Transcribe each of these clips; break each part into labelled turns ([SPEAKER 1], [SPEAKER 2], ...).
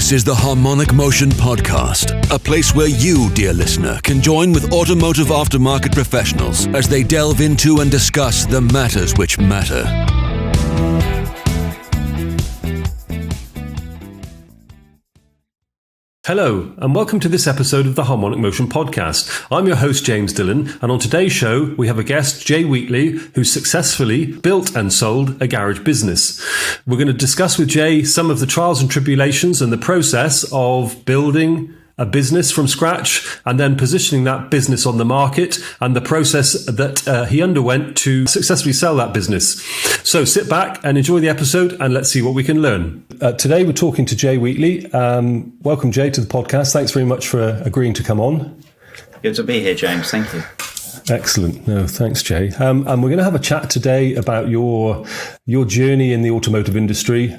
[SPEAKER 1] This is the Harmonic Motion Podcast, a place where you, dear listener, can join with automotive aftermarket professionals as they delve into and discuss the matters which matter.
[SPEAKER 2] Hello, and welcome to this episode of the Harmonic Motion Podcast. I'm your host, James Dillon, and on today's show, we have a guest, Jay Wheatley, who successfully built and sold a garage business. We're going to discuss with Jay some of the trials and tribulations and the process of building a business from scratch and then positioning that business on the market and the process that he underwent to successfully sell that business. So sit back and enjoy the episode and let's see what we can learn. Today we're talking to Jay Wheatley. Welcome, Jay, to the podcast. Thanks very much for agreeing to come on.
[SPEAKER 3] Good to be here, James. Thank you.
[SPEAKER 2] Excellent. No, thanks, Jay. And we're going to have a chat today about your journey in the automotive industry.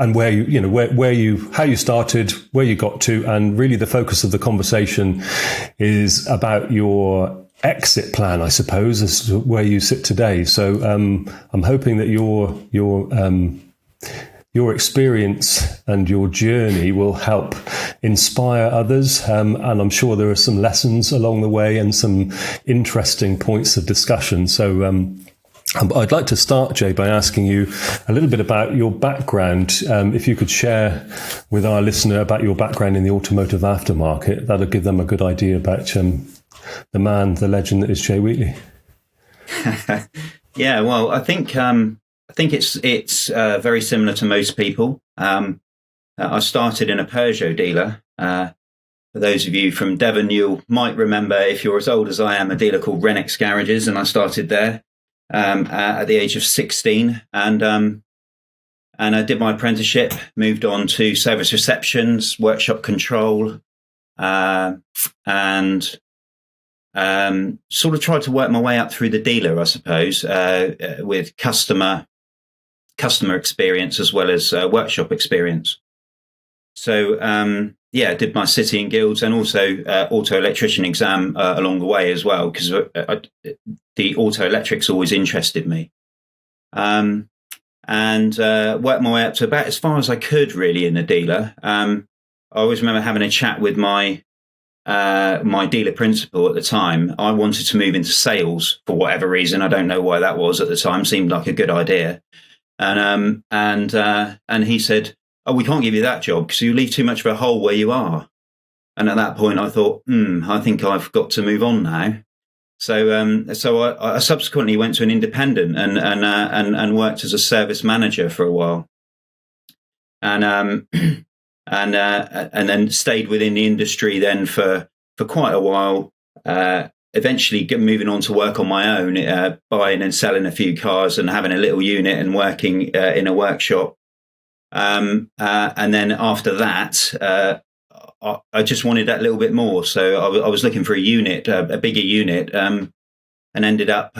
[SPEAKER 2] And how you started, where you got to, and really the focus of the conversation is about your exit plan, I suppose, as to where you sit today. So I'm hoping that your experience and your journey will help inspire others, and I'm sure there are some lessons along the way and some interesting points of discussion. So I'd like to start, Jay, by asking you a little bit about your background. If you could share with our listener about your background in the automotive aftermarket, that'll give them a good idea about the man, the legend that is Jay Wheatley.
[SPEAKER 3] Yeah, well, I think it's very similar to most people. I started in a Peugeot dealer. For those of you from Devon, you might remember, if you're as old as I am, a dealer called Renix Garages, and I started there. At the age of 16, and I did my apprenticeship, moved on to service receptions, workshop control, and sort of tried to work my way up through the dealer, I suppose, with customer experience as well as workshop experience. So, I did my city and guilds and also auto electrician exam along the way as well, because the auto electrics always interested me. And worked my way up to about as far as I could really in the dealer. I always remember having a chat with my dealer principal at the time. I wanted to move into sales for whatever reason. I don't know why that was at the time. Seemed like a good idea. And he said, "Oh, we can't give you that job because you leave too much of a hole where you are." And at that point, I thought, I think I've got to move on now. So I subsequently went to an independent and worked as a service manager for a while, and then stayed within the industry then for quite a while. Eventually moving on to work on my own, buying and selling a few cars and having a little unit and working in a workshop. And then after that, I just wanted that little bit more. So I was looking for a unit, a bigger unit, and ended up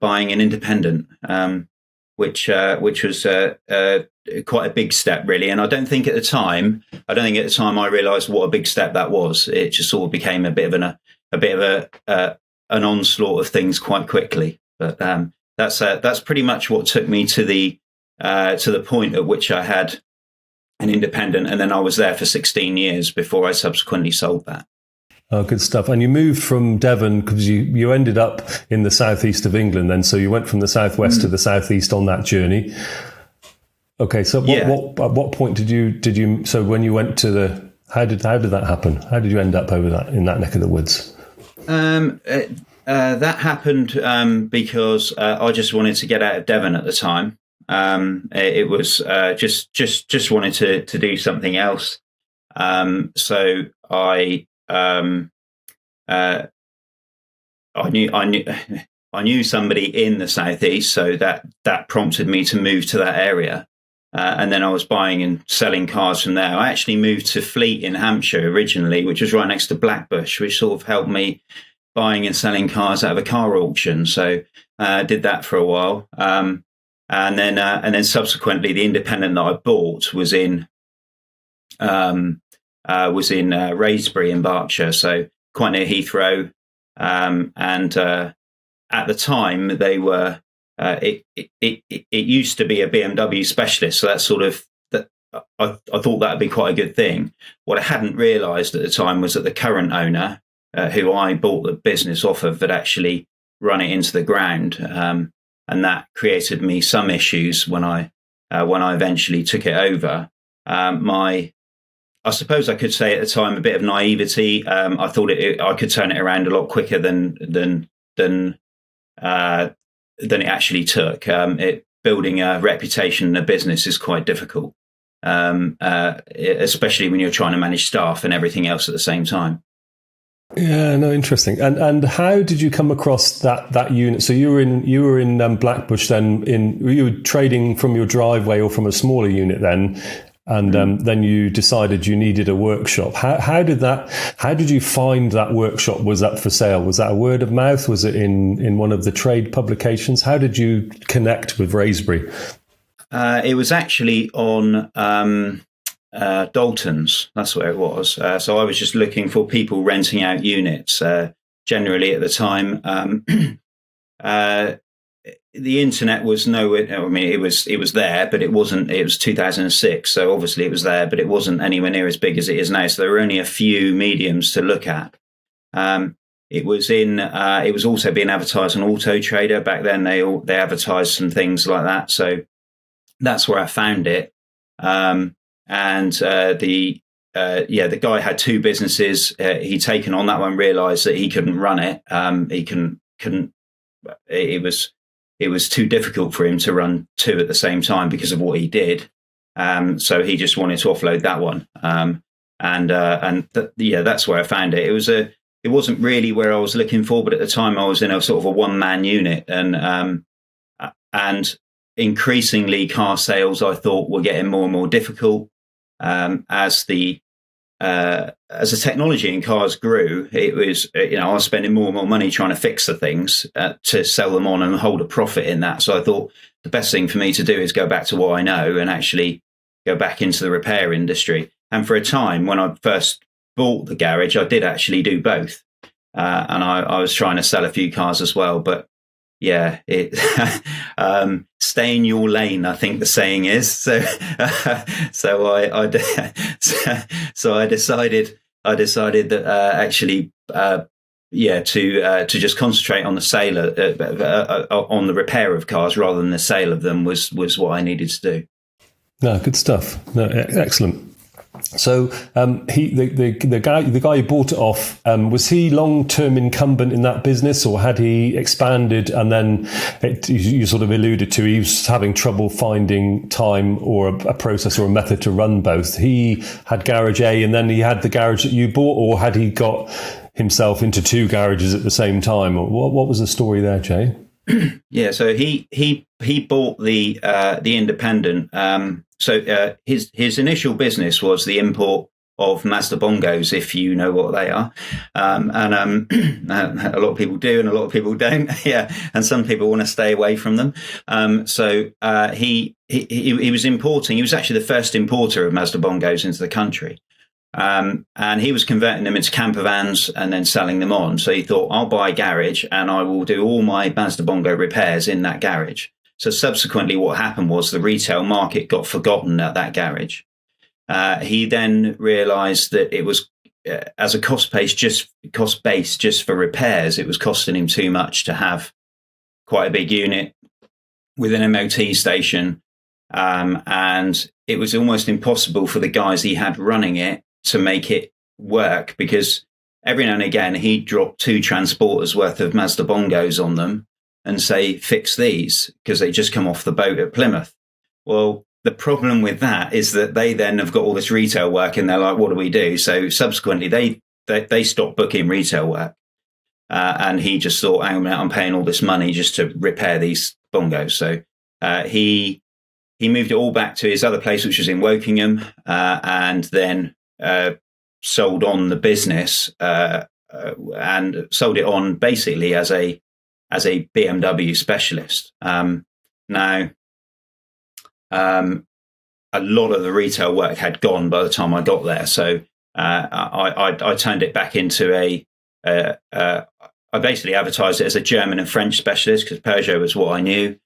[SPEAKER 3] buying an independent, which was quite a big step, really. And I don't think at the time I realised what a big step that was. It just sort of became a bit of an onslaught of things quite quickly. But that's pretty much what took me to the point at which I had an independent, and then I was there for 16 years before I subsequently sold that.
[SPEAKER 2] Oh, good stuff. And you moved from Devon because you ended up in the southeast of England then, so you went from the southwest to the southeast on that journey. Okay, so at what point did you so when you went to how did that happen? How did you end up in that neck of the woods?
[SPEAKER 3] That happened because I just wanted to get out of Devon at the time. It was just wanted to do something else. So I knew somebody in the southeast, so that prompted me to move to that area. And then I was buying and selling cars from there. I actually moved to Fleet in Hampshire originally, which was right next to Blackbush, which sort of helped me buying and selling cars out of a car auction. So I did that for a while. And then subsequently, the independent that I bought was in Wraysbury in Berkshire, so quite near Heathrow. And at the time, they were it used to be a BMW specialist, so that's sort of that. I thought that would be quite a good thing. What I hadn't realised at the time was that the current owner, who I bought the business off of, had actually run it into the ground, and that created me some issues when I eventually took it over. I suppose I could say at the time a bit of naivety. I thought I could turn it around a lot quicker than it actually took. Building a reputation in a business is quite difficult, especially when you're trying to manage staff and everything else at the same time.
[SPEAKER 2] Yeah, no, interesting. And how did you come across that unit? So you were in Blackbush then. You were trading from your driveway or from a smaller unit then. And then you decided you needed a workshop. How did you find that workshop? Was that for sale? Was that a word of mouth? Was it in one of the trade publications? How did you connect with Wraysbury?
[SPEAKER 3] It was actually on Dalton's. That's where it was. So I was just looking for people renting out units. Generally at the time, the internet was nowhere. I mean, it was there, but it wasn't. It was 2006, so obviously it was there, but it wasn't anywhere near as big as it is now. So there were only a few mediums to look at. It was also being advertised on Auto Trader back then. They advertised some things like that. So that's where I found it. The guy had two businesses. He'd taken on that one, realised that he couldn't run it. He couldn't. It was too difficult for him to run two at the same time because of what he did. So he just wanted to offload that one. That's where I found it. It wasn't really where I was looking for, but at the time I was in a sort of a one-man unit, and increasingly car sales I thought were getting more and more difficult as the technology in cars grew. It was, I was spending more and more money trying to fix the things to sell them on and hold a profit in that. So I thought the best thing for me to do is go back to what I know and actually go back into the repair industry. And for a time, when I first bought the garage, I did actually do both. And I was trying to sell a few cars as well. But yeah, stay in your lane, I think the saying is. So I decided that actually, to just concentrate on the sale, on the repair of cars rather than the sale of them was what I needed to do.
[SPEAKER 2] No, good stuff. No, excellent. So the guy who bought it off, was he long-term incumbent in that business, or had he expanded and then you sort of alluded to he was having trouble finding time or a process or a method to run both? He had garage A and then he had the garage that you bought, or had he got himself into two garages at the same time? Or what was the story there, Jay?
[SPEAKER 3] Yeah, so he bought the independent. So his initial business was the import of Mazda bongos, if you know what they are, and a lot of people do, and a lot of people don't. Yeah, and some people want to stay away from them. So he was importing. He was actually the first importer of Mazda bongos into the country. And he was converting them into camper vans and then selling them on. So he thought, I'll buy a garage and I will do all my Mazda bongo repairs in that garage. So subsequently what happened was the retail market got forgotten at that garage. He then realized that it was, as a cost base just for repairs, it was costing him too much to have quite a big unit with an MOT station. And it was almost impossible for the guys he had running it to make it work, because every now and again he'd drop 2 transporters worth of Mazda bongos on them and say, fix these, because they just come off the boat at Plymouth. Well, the problem with that is that they then have got all this retail work and they're like, what do we do? So subsequently they stopped booking retail work. And he just thought, hang on a minute, I'm paying all this money just to repair these bongos. So he moved it all back to his other place, which was in Wokingham, and then sold on the business and sold it on basically as a BMW specialist. Now, a lot of the retail work had gone by the time I got there, so I turned it back into I basically advertised it as a German and French specialist because Peugeot was what I knew.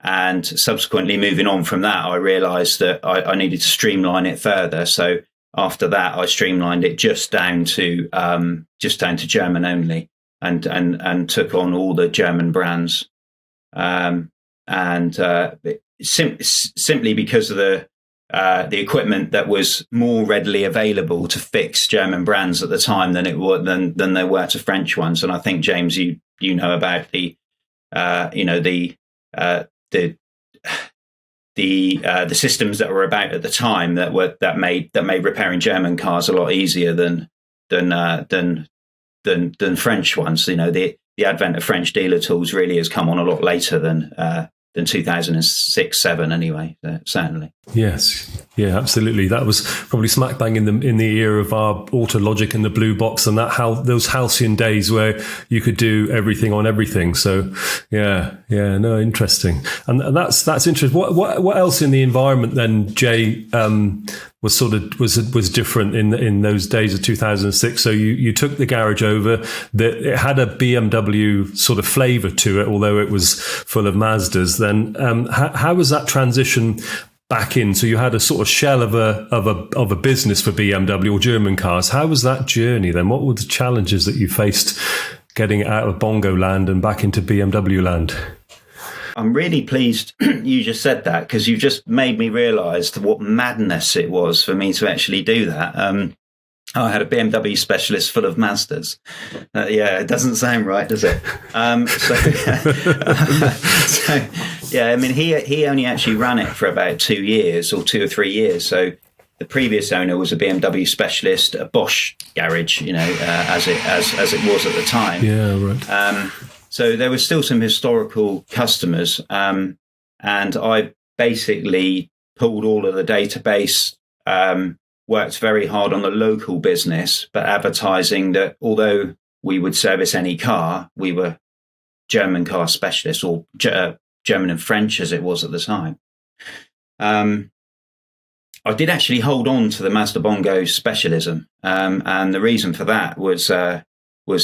[SPEAKER 3] And subsequently moving on from that, I realized that I needed to streamline it further. So after that, I streamlined it just down to German only, and took on all the German brands. Simply because of the equipment that was more readily available to fix German brands at the time than there were to French ones. And I think, James, you know about the systems that were about at the time that made repairing German cars a lot easier than French ones. You know, the advent of French dealer tools really has come on a lot later than 2006-7 anyway, certainly.
[SPEAKER 2] Yes, yeah, absolutely. That was probably smack bang in the era of our Autologic and the blue box, and those halcyon days where you could do everything on everything. So no, interesting. And that's interesting. What else in the environment then, Jay, was different in those days of 2006? So you took the garage over. It had a BMW sort of flavour to it, although it was full of Mazdas. Then how was that transition back in? So you had a sort of shell of a business for BMW or German cars. How was that journey then? What were the challenges that you faced getting it out of Bongo land and back into BMW land?
[SPEAKER 3] I'm really pleased you just said that, because you've just made me realise what madness it was for me to actually do that. I had a BMW specialist full of Mazdas. It doesn't sound right, does it? I mean, he only actually ran it for about 2 years or 2 or 3 years. So the previous owner was a BMW specialist, a Bosch garage, as it was at the time.
[SPEAKER 2] Yeah, right.
[SPEAKER 3] So there was still some historical customers, and I basically pulled all of the database, worked very hard on the local business, but advertising that although we would service any car, we were German car specialists, or German and French as it was at the time. I did actually hold on to the Mazda Bongo specialism, and the reason for that was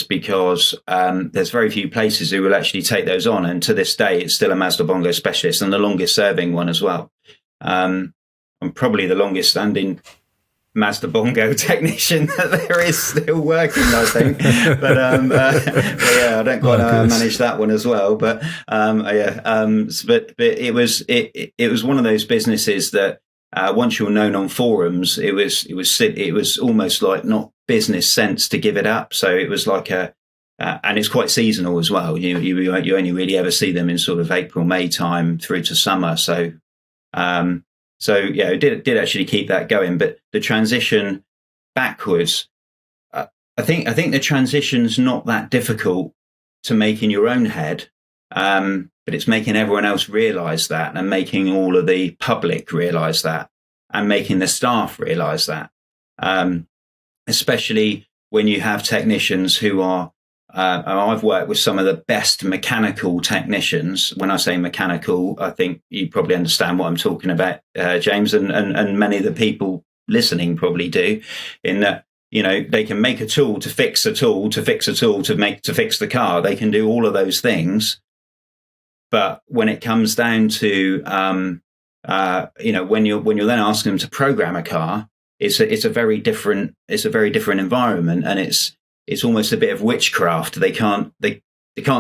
[SPEAKER 3] because there's very few places who will actually take those on. And to this day, it's still a Mazda Bongo specialist, and the longest serving one as well. I'm probably the longest standing Mazda Bongo technician that there is still working, I think. But I don't quite know how I managed that one as well. But but it was one of those businesses that once you're known on forums, it was almost like not business sense to give it up. So it was like and it's quite seasonal as well. You only really ever see them in sort of April, May time through to summer. So it did actually keep that going. But the transition backwards, I think the transition's not that difficult to make in your own head, but it's making everyone else realise that, and making all of the public realise that, and making the staff realise that. Especially when you have technicians who are, I've worked with some of the best mechanical technicians. When I say mechanical, I think you probably understand what I'm talking about, James, and many of the people listening probably do, in that, they can make a tool to fix a tool, to fix a tool, to fix the car. They can do all of those things. But when it comes down to, when you're then asking them to program a car, it's a very different environment, and it's almost a bit of witchcraft. They can't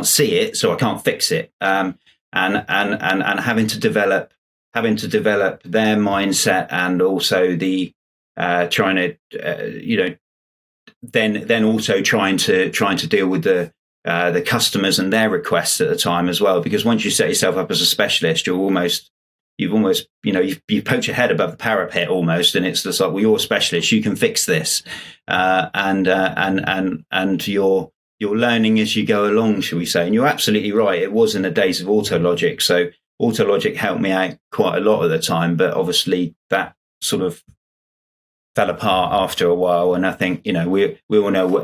[SPEAKER 3] see it, so I can't fix it. And having to develop their mindset, and also the trying to then also trying to deal with the customers and their requests at the time as well. Because once you set yourself up as a specialist, you've almost you poach your head above the parapet almost, and it's just like, well, you're a specialist, you can fix this, and you're learning as you go along, shall we say? And you're absolutely right. It was in the days of Autologic, so Autologic helped me out quite a lot at the time, but obviously that sort of fell apart after a while. And I think we all know. We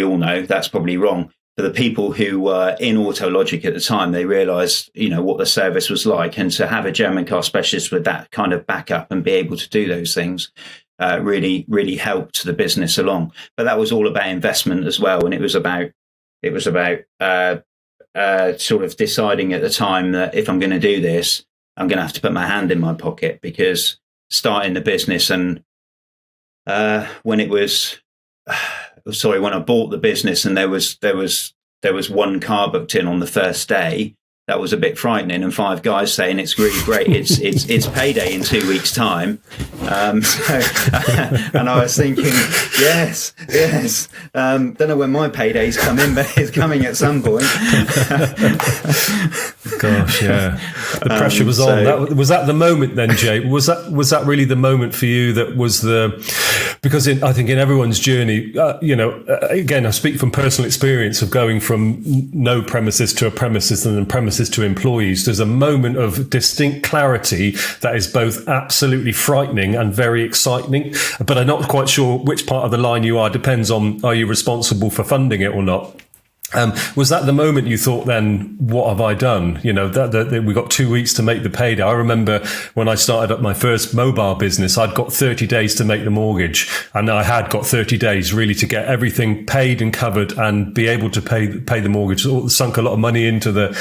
[SPEAKER 3] all know that's probably wrong. For the people who were in Autologic at the time, they realised, what the service was like, and to have a German car specialist with that kind of backup and be able to do those things really helped the business along. But that was all about investment as well, and it was about sort of deciding at the time that if I'm going to do this, I'm going to have to put my hand in my pocket, because starting the business and when I bought the business and there was one car booked in on the first day, that was a bit frightening, and 5 guys saying it's really great, it's payday in 2 weeks' time. And I was thinking, yes. Don't know when my payday's coming, but it's coming at some point.
[SPEAKER 2] Gosh, yeah. The pressure was on. Was that the moment then, Jay? Was that really the moment for you? That was because I think in everyone's journey, again, I speak from personal experience of going from no premises to a premises and then premises to employees. There's a moment of distinct clarity that is both absolutely frightening and very exciting. But I'm not quite sure which part of the line you are. Depends on, are you responsible for funding it or not? Was that the moment you thought then, what have I done? That we got 2 weeks to make the payday. I remember when I started up my first mobile business, I'd got 30 days to make the mortgage, and I had got 30 days really to get everything paid and covered and be able to pay the mortgage. Sunk a lot of money into the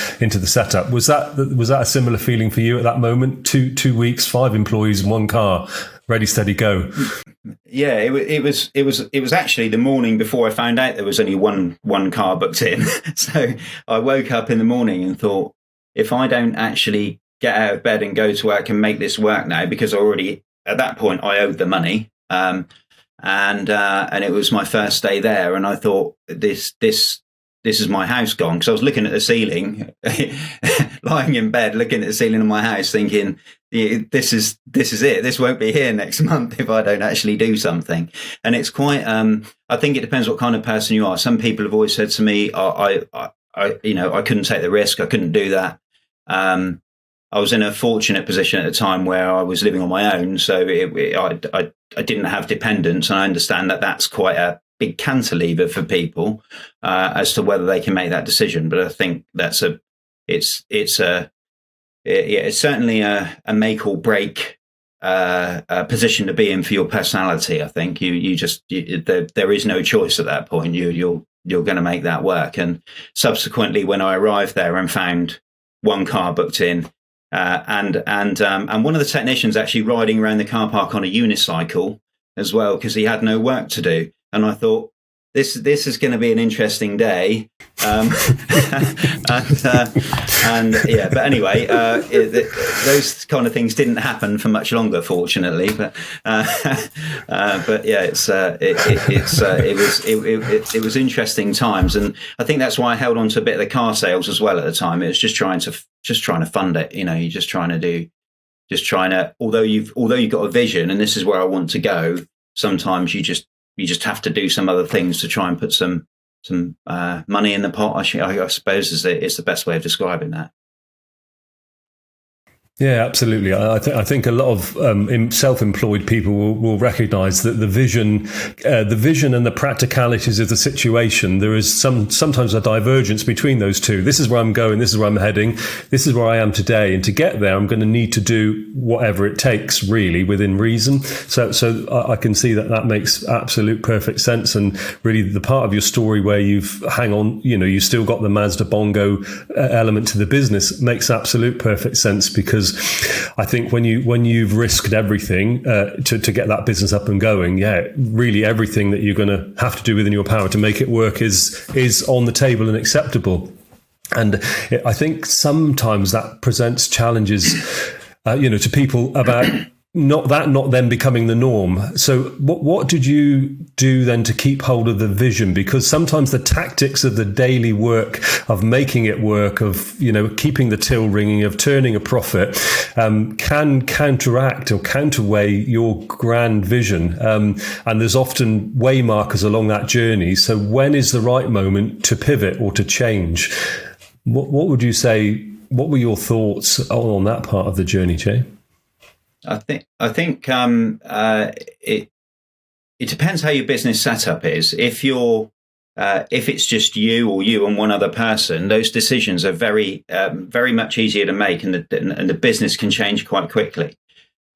[SPEAKER 2] setup. Was that a similar feeling for you at that moment? 2 weeks, 5 employees, 1 car, ready, steady, go.
[SPEAKER 3] Yeah, it was actually the morning before I found out there was only one car booked in. So I woke up in the morning and thought, if I don't actually get out of bed and go to work and make this work now, because already at that point I owed the money, and it was my first day there, and I thought this is my house gone, because I was looking at the ceiling, lying in bed, looking at the ceiling of my house, thinking, this is it. This won't be here next month if I don't actually do something. And it's quite. I think it depends what kind of person you are. Some people have always said to me, I couldn't take the risk. I couldn't do that. I was in a fortunate position at the time where I was living on my own, so I didn't have dependents, and I understand that that's quite a big cantilever for people as to whether they can make that decision. But I think it's certainly a make or break position to be in for your personality. I think there is no choice at that point. You're going to make that work. And subsequently, when I arrived there and found 1 car booked in, and one of the technicians actually riding around the car park on a unicycle as well, because he had no work to do. And I thought, this is going to be an interesting day. But anyway, those kind of things didn't happen for much longer, fortunately. But yeah, it was interesting times, and I think that's why I held on to a bit of the car sales as well at the time. It was just trying to fund it. You're just trying to, although you've got a vision, and this is where I want to go. Sometimes you just have to do some other things to try and put some money in the pot. I suppose is the best way of describing that.
[SPEAKER 2] Yeah, absolutely. I think a lot of self-employed people will recognise that the vision and the practicalities of the situation. There is sometimes a divergence between those two. This is where I'm going. This is where I'm heading. This is where I am today. And to get there, I'm going to need to do whatever it takes, really, within reason. So I can see that makes absolute perfect sense. And really, the part of your story where you still got the Mazda Bongo element to the business makes absolute perfect sense, because I think when you've risked everything to get that business up and going, really everything that you're going to have to do within your power to make it work is on the table and acceptable. And I think sometimes that presents challenges, to people about not them becoming the norm. So what did you do then to keep hold of the vision? Because sometimes the tactics of the daily work of making it work, of keeping the till ringing, of turning a profit, can counteract or counterweigh your grand vision. And there's often way markers along that journey. So when is the right moment to pivot or to change? What would you say? What were your thoughts on that part of the journey, Jay?
[SPEAKER 3] I think it depends how your business setup is. If it's just you and one other person, those decisions are very much easier to make, and the business can change quite quickly.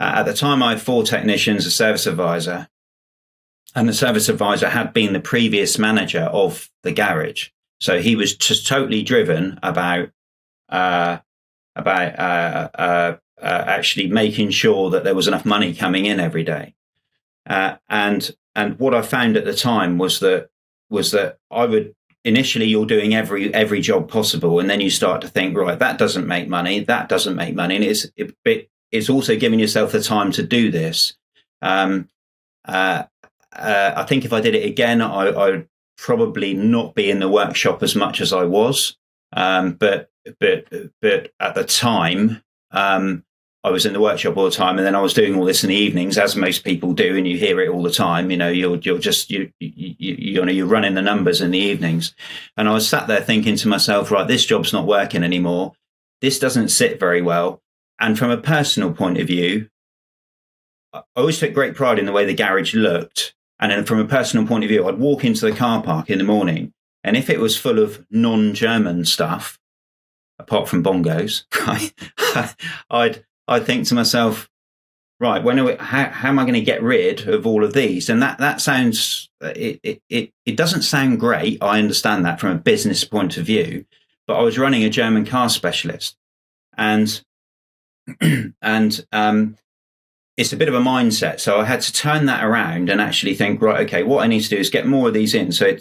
[SPEAKER 3] At the time, I had 4 technicians, a service advisor, and the service advisor had been the previous manager of the garage. So he was just totally driven about actually making sure that there was enough money coming in every day. And what I found at the time was that I would initially, you're doing every job possible, and then you start to think, right, that doesn't make money, and it's also giving yourself the time to do this. I think if I did it again, I would probably not be in the workshop as much as I was. But at the time, I was in the workshop all the time, and then I was doing all this in the evenings, as most people do, and you hear it all the time. You're running the numbers in the evenings, and I was sat there thinking to myself, right, this job's not working anymore. This doesn't sit very well. And from a personal point of view, I always took great pride in the way the garage looked. And then from a personal point of view, I'd walk into the car park in the morning, and if it was full of non-German stuff, apart from bongos, I'd think to myself, right, how am I going to get rid of all of these? And that sounds, it doesn't sound great. I understand that from a business point of view, but I was running a German car specialist, and it's a bit of a mindset. So I had to turn that around and actually think, right, okay, what I need to do is get more of these in. So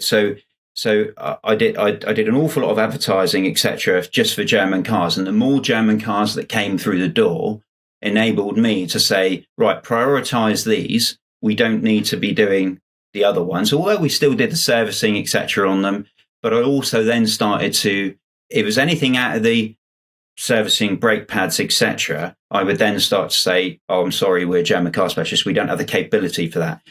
[SPEAKER 3] I did an awful lot of advertising, etc., just for German cars, and the more German cars that came through the door enabled me to say, right, prioritize these. We don't need to be doing the other ones, although we still did the servicing, etc., on them. But I also then started to, if it was anything out of the servicing, brake pads, etc., I would then start to say, oh, I'm sorry, we're German car specialists, we don't have the capability for that.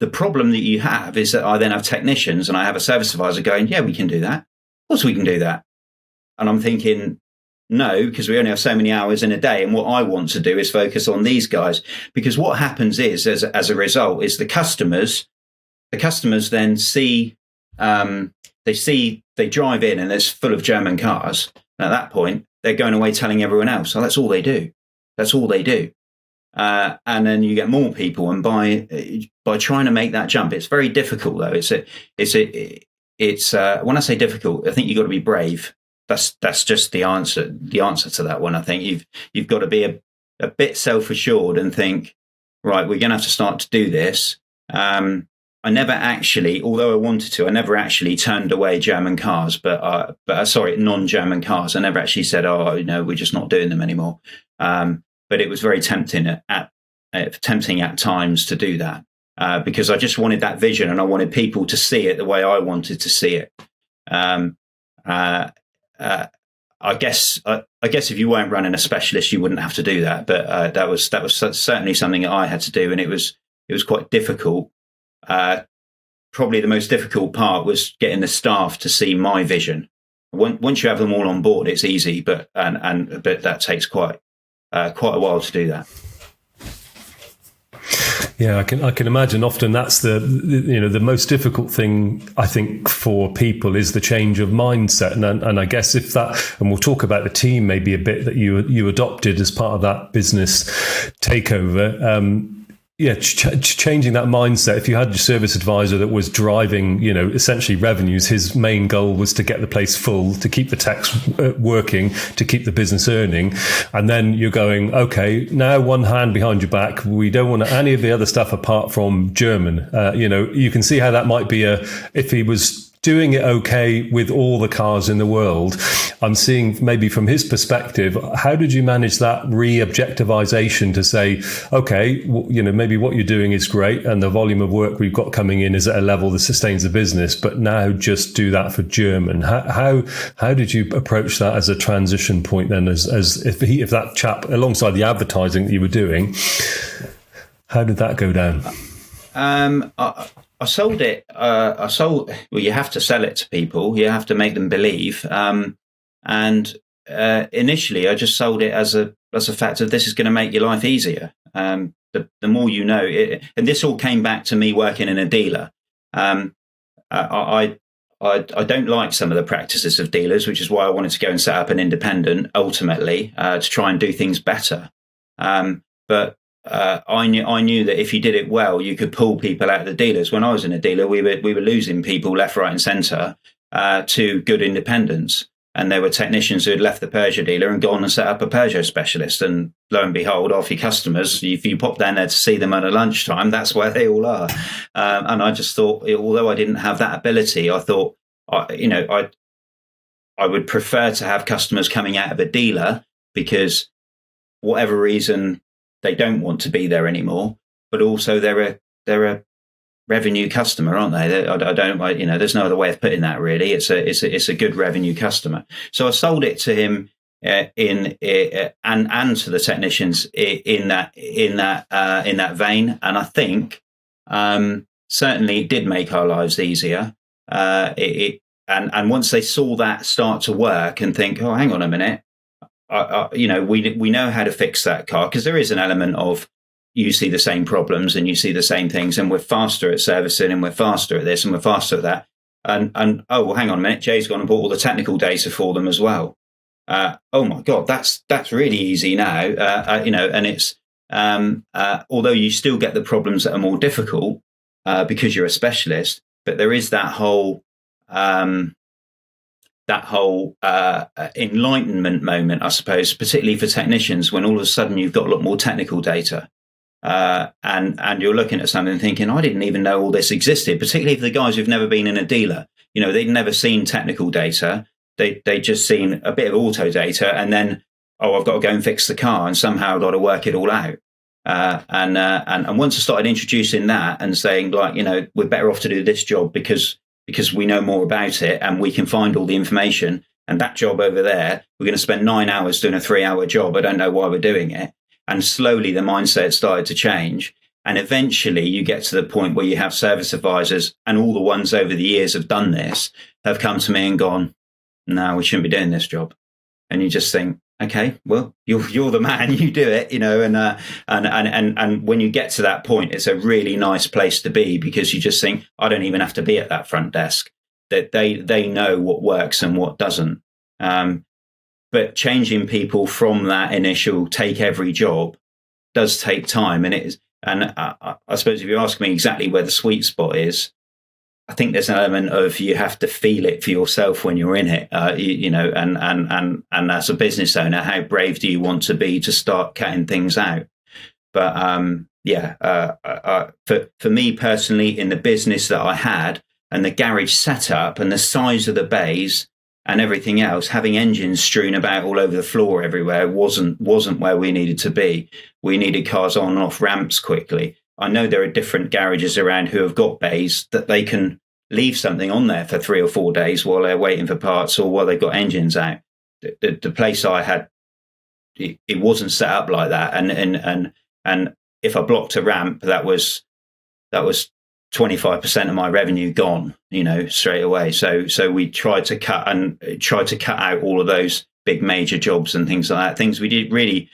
[SPEAKER 3] The problem that you have is that I then have technicians and I have a service advisor going, yeah, we can do that. Of course we can do that. And I'm thinking, no, because we only have so many hours in a day. And what I want to do is focus on these guys, because what happens is, as a result, is the customers then see, they drive in and it's full of German cars. And at that point, they're going away telling everyone else, oh, that's all they do. That's all they do. And then you get more people, and by trying to make that jump, it's very difficult though. It's when I say difficult, I think you've got to be brave. That's just the answer to that one. I think you've got to be a bit self-assured and think, right, we're going to have to start to do this. I never actually, although I wanted to, I never actually turned away German cars, but non-German cars. I never actually said, oh, we're just not doing them anymore. But it was very tempting at times to do that, because I just wanted that vision and I wanted people to see it the way I wanted to see it. I guess if you weren't running a specialist, you wouldn't have to do that. But that was certainly something that I had to do, and it was quite difficult. Probably the most difficult part was getting the staff to see my vision. Once you have them all on board, it's easy, but that takes quite a while to do that.
[SPEAKER 2] Yeah, I can imagine. Often that's the most difficult thing, I think, for people is the change of mindset. And I guess if that, and we'll talk about the team maybe a bit that you adopted as part of that business takeover. Changing that mindset. If you had your service advisor that was driving, essentially revenues, his main goal was to get the place full, to keep the techs working, to keep the business earning. And then you're going, okay, now one hand behind your back. We don't want any of the other stuff apart from German. You can see how that might be if he was doing it okay with all the cars in the world. I'm seeing maybe from his perspective, how did you manage that re-objectivization to say, okay, maybe what you're doing is great and the volume of work we've got coming in is at a level that sustains the business, but now just do that for German. How did you approach that as a transition point then, as if that chap, alongside the advertising that you were doing, how did that go down?
[SPEAKER 3] I sold it. Well, you have to sell it to people. You have to make them believe. And initially, I just sold it as a fact of this is going to make your life easier. The more you know, and this all came back to me working in a dealer. I don't like some of the practices of dealers, which is why I wanted to go and set up an independent ultimately to try and do things better. But I knew that if you did it well, you could pull people out of the dealers. When I was in a dealer, we were losing people left, right, and centre to good independents. And there were technicians who had left the Peugeot dealer and gone and set up a Peugeot specialist. And lo and behold, half your customers, if you pop down there to see them at a lunchtime, that's where they all are. And I just thought, although I didn't have that ability, I thought, I would prefer to have customers coming out of a dealer because whatever reason they don't want to be there anymore, but also they're a revenue customer, aren't they? I don't, there's no other way of putting that really. It's a good revenue customer. So I sold it to him and to the technicians in that vein. And I think certainly it did make our lives easier. And once they saw that start to work and think, oh, hang on a minute, we know how to fix that car, because there is an element of you see the same problems and you see the same things, and we're faster at servicing and we're faster at this and we're faster at that. And oh, well, hang on a minute, Jay's gone and bought all the technical data for them as well. Oh my God, that's really easy now. And it's although you still get the problems that are more difficult because you're a specialist, but there is that whole enlightenment moment, I suppose, particularly for technicians, when all of a sudden you've got a lot more technical data. And you're looking at something and thinking, I didn't even know all this existed, particularly for the guys who've never been in a dealer. They'd never seen technical data. They just seen a bit of auto data, and then, I've got to go and fix the car, and somehow I've got to work it all out. And once I started introducing that and saying, like, we're better off to do this job because we know more about it and we can find all the information, and that job over there, we're going to spend 9 hours doing a 3-hour job. I don't know why we're doing it. And slowly the mindset started to change. And eventually you get to the point where you have service advisors, and all the ones over the years have done this, have come to me and gone, no, we shouldn't be doing this job. And you just think, okay, well, you're the man, you do it, and when you get to that point, it's a really nice place to be, because you just think, I don't even have to be at that front desk. That they know what works and what doesn't. But changing people from that initial take every job does take time. And I suppose if you ask me exactly where the sweet spot is, I think there's an element of you have to feel it for yourself when you're in it, and as a business owner, how brave do you want to be to start cutting things out? But for me personally, in the business that I had and the garage setup and the size of the bays, and everything else, having engines strewn about all over the floor everywhere wasn't where we needed to be. We needed cars on and off ramps quickly. I know there are different garages around who have got bays that they can leave something on there for 3 or 4 days while they're waiting for parts or while they've got engines out. The place I had, it wasn't set up like that. And if I blocked a ramp, that was 25% of my revenue gone, straight away. So we tried to cut out all of those big major jobs and things like that, things we did really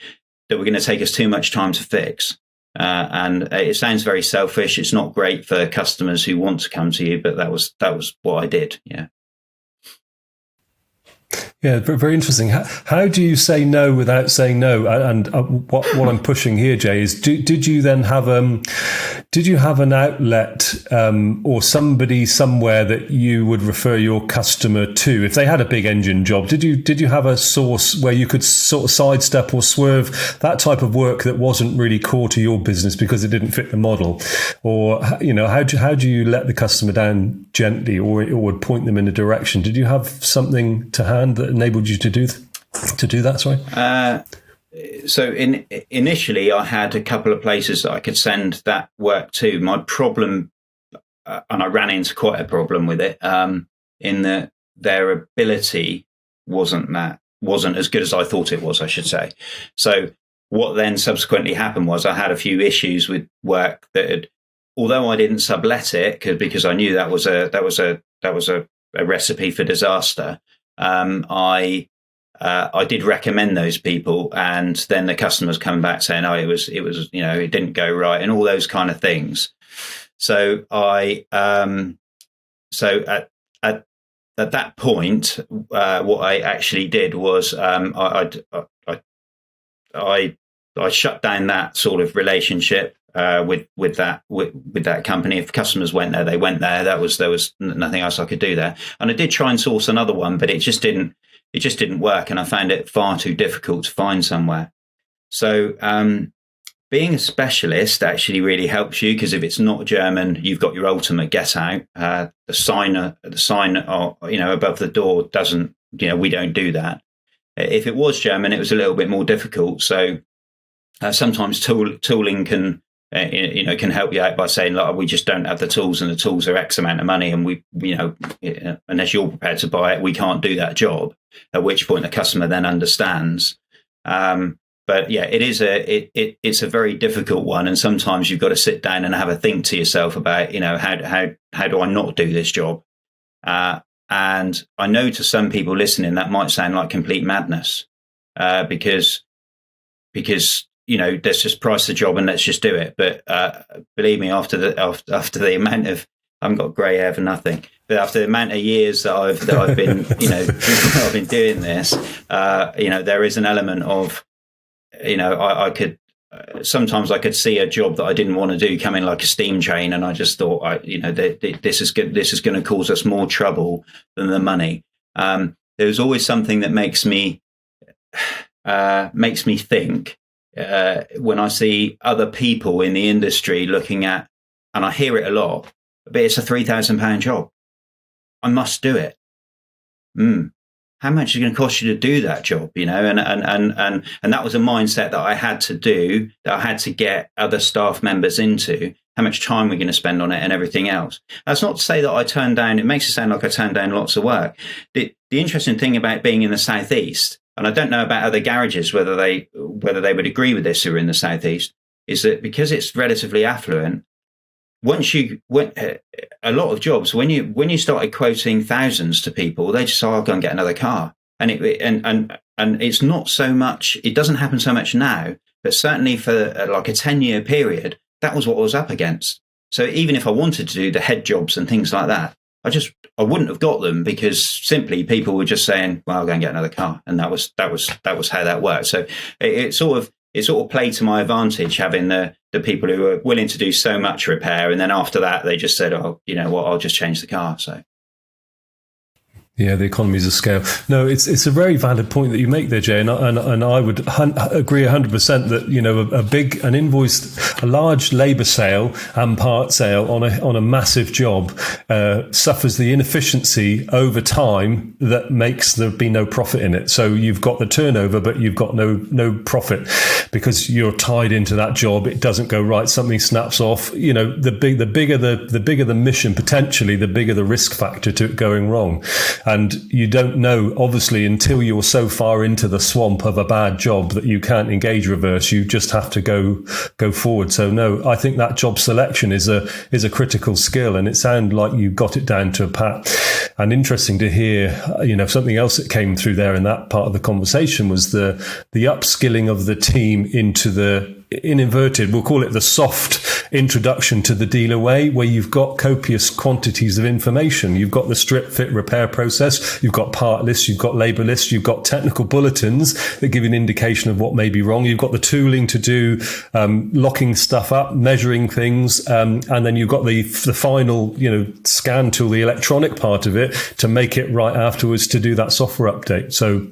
[SPEAKER 3] that were going to take us too much time to fix. And it sounds very selfish. It's not great for customers who want to come to you, but that was what I did. Yeah.
[SPEAKER 2] Yeah, very interesting. How do you say no without saying no? And what I'm pushing here, Jay, is did you then have an outlet or somebody somewhere that you would refer your customer to if they had a big engine job? Did you have a source where you could sort of sidestep or swerve that type of work that wasn't really core to your business because it didn't fit the model? Or how do you let the customer down gently or would point them in a direction? Did you have something to hand that enabled you to do that? Sorry.
[SPEAKER 3] So initially, I had a couple of places that I could send that work to. My problem, and I ran into quite a problem with it, in that their ability wasn't as good as I thought it was, I should say. So what then subsequently happened was I had a few issues with work that had, although I didn't sublet it because I knew that was a recipe for disaster. I did recommend those people, and then the customers come back saying, "Oh, it was, it didn't go right," and all those kind of things. So at that point, what I actually did was I I shut down that sort of relationship with that company. If customers went there, they went there. There was nothing else I could do there. And I did try and source another one, but it just didn't work, and I found it far too difficult to find somewhere. So being a specialist actually really helps you, because if it's not German, you've got your ultimate get out. The sign above the door doesn't. We don't do that. If it was German, it was a little bit more difficult. So sometimes tooling can help you out by saying, like, we just don't have the tools, and the tools are X amount of money, and we unless you're prepared to buy it, we can't do that job. At which point the customer then understands. But yeah, it's a very difficult one, and sometimes you've got to sit down and have a think to yourself about, how do I not do this job? And I know to some people listening that might sound like complete madness, because let's just price the job and let's just do it. But believe me, after the amount of, I haven't got grey hair for nothing, but after the amount of years that I've been I've been doing this, there is an element of, I could sometimes I could see a job that I didn't want to do coming like a steam train, and I just thought, this is going to cause us more trouble than the money. There's always something that makes me think when I see other people in the industry looking at, and I hear it a lot, but it's a £3,000 job. I must do it. How much is it going to cost you to do that job? And that was a mindset that I had to do, that I had to get other staff members into. How much time we're going to spend on it and everything else. That's not to say that I turned down. It makes it sound like I turned down lots of work. The interesting thing about being in the Southeast, and I don't know about other garages whether they would agree with this who are in the Southeast, is that because it's relatively affluent, a lot of jobs, when you started quoting thousands to people, they just say, I'll go and get another car. And it's not so much, it doesn't happen so much now, but certainly for like a 10-year period, that was what I was up against. So even if I wanted to do the head jobs and things like that, I wouldn't have got them, because simply people were just saying, well, I'll go and get another car. And that was how that worked. So it sort of played to my advantage, having the people who were willing to do so much repair. And then after that, they just said, oh, you know what, I'll just change the car. So.
[SPEAKER 2] Yeah, the economies of scale. No, it's a very valid point that you make there, Jay, and I would agree 100% that an invoice, a large labour sale and part sale on a massive job suffers the inefficiency over time that makes there be no profit in it. So you've got the turnover, but you've got no profit because you're tied into that job. It doesn't go right. Something snaps off. The bigger the mission, potentially, the bigger the risk factor to it going wrong. And you don't know, obviously, until you're so far into the swamp of a bad job that you can't engage reverse. You just have to go forward. So no, I think that job selection is a critical skill, and it sounded like you got it down to a pat. And interesting to hear, something else that came through there in that part of the conversation was the upskilling of the team into in inverted, we'll call it the soft introduction to the dealer way, where you've got copious quantities of information. You've got the strip fit repair process, you've got part lists, you've got labour lists, you've got technical bulletins that give you an indication of what may be wrong. You've got the tooling to do locking stuff up, measuring things, and then you've got the final, scan tool, the electronic part of it, to make it right afterwards to do that software update. So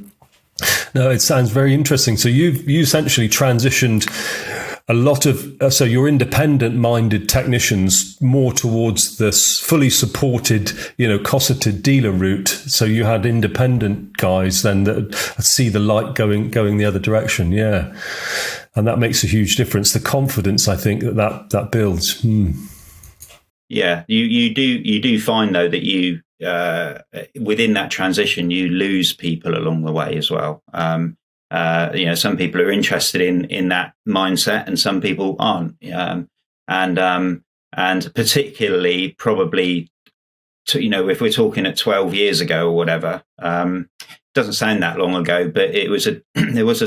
[SPEAKER 2] no, it sounds very interesting. So you essentially transitioned a lot of, so your independent-minded technicians more towards this fully supported, cosseted dealer route. So you had independent guys then that see the light going the other direction. Yeah. And that makes a huge difference. The confidence, I think, that builds.
[SPEAKER 3] Yeah, you do find though that you within that transition you lose people along the way as well. Some people are interested in that mindset, and some people aren't. And particularly probably, if we're talking at 12 years ago or whatever, doesn't sound that long ago, but there was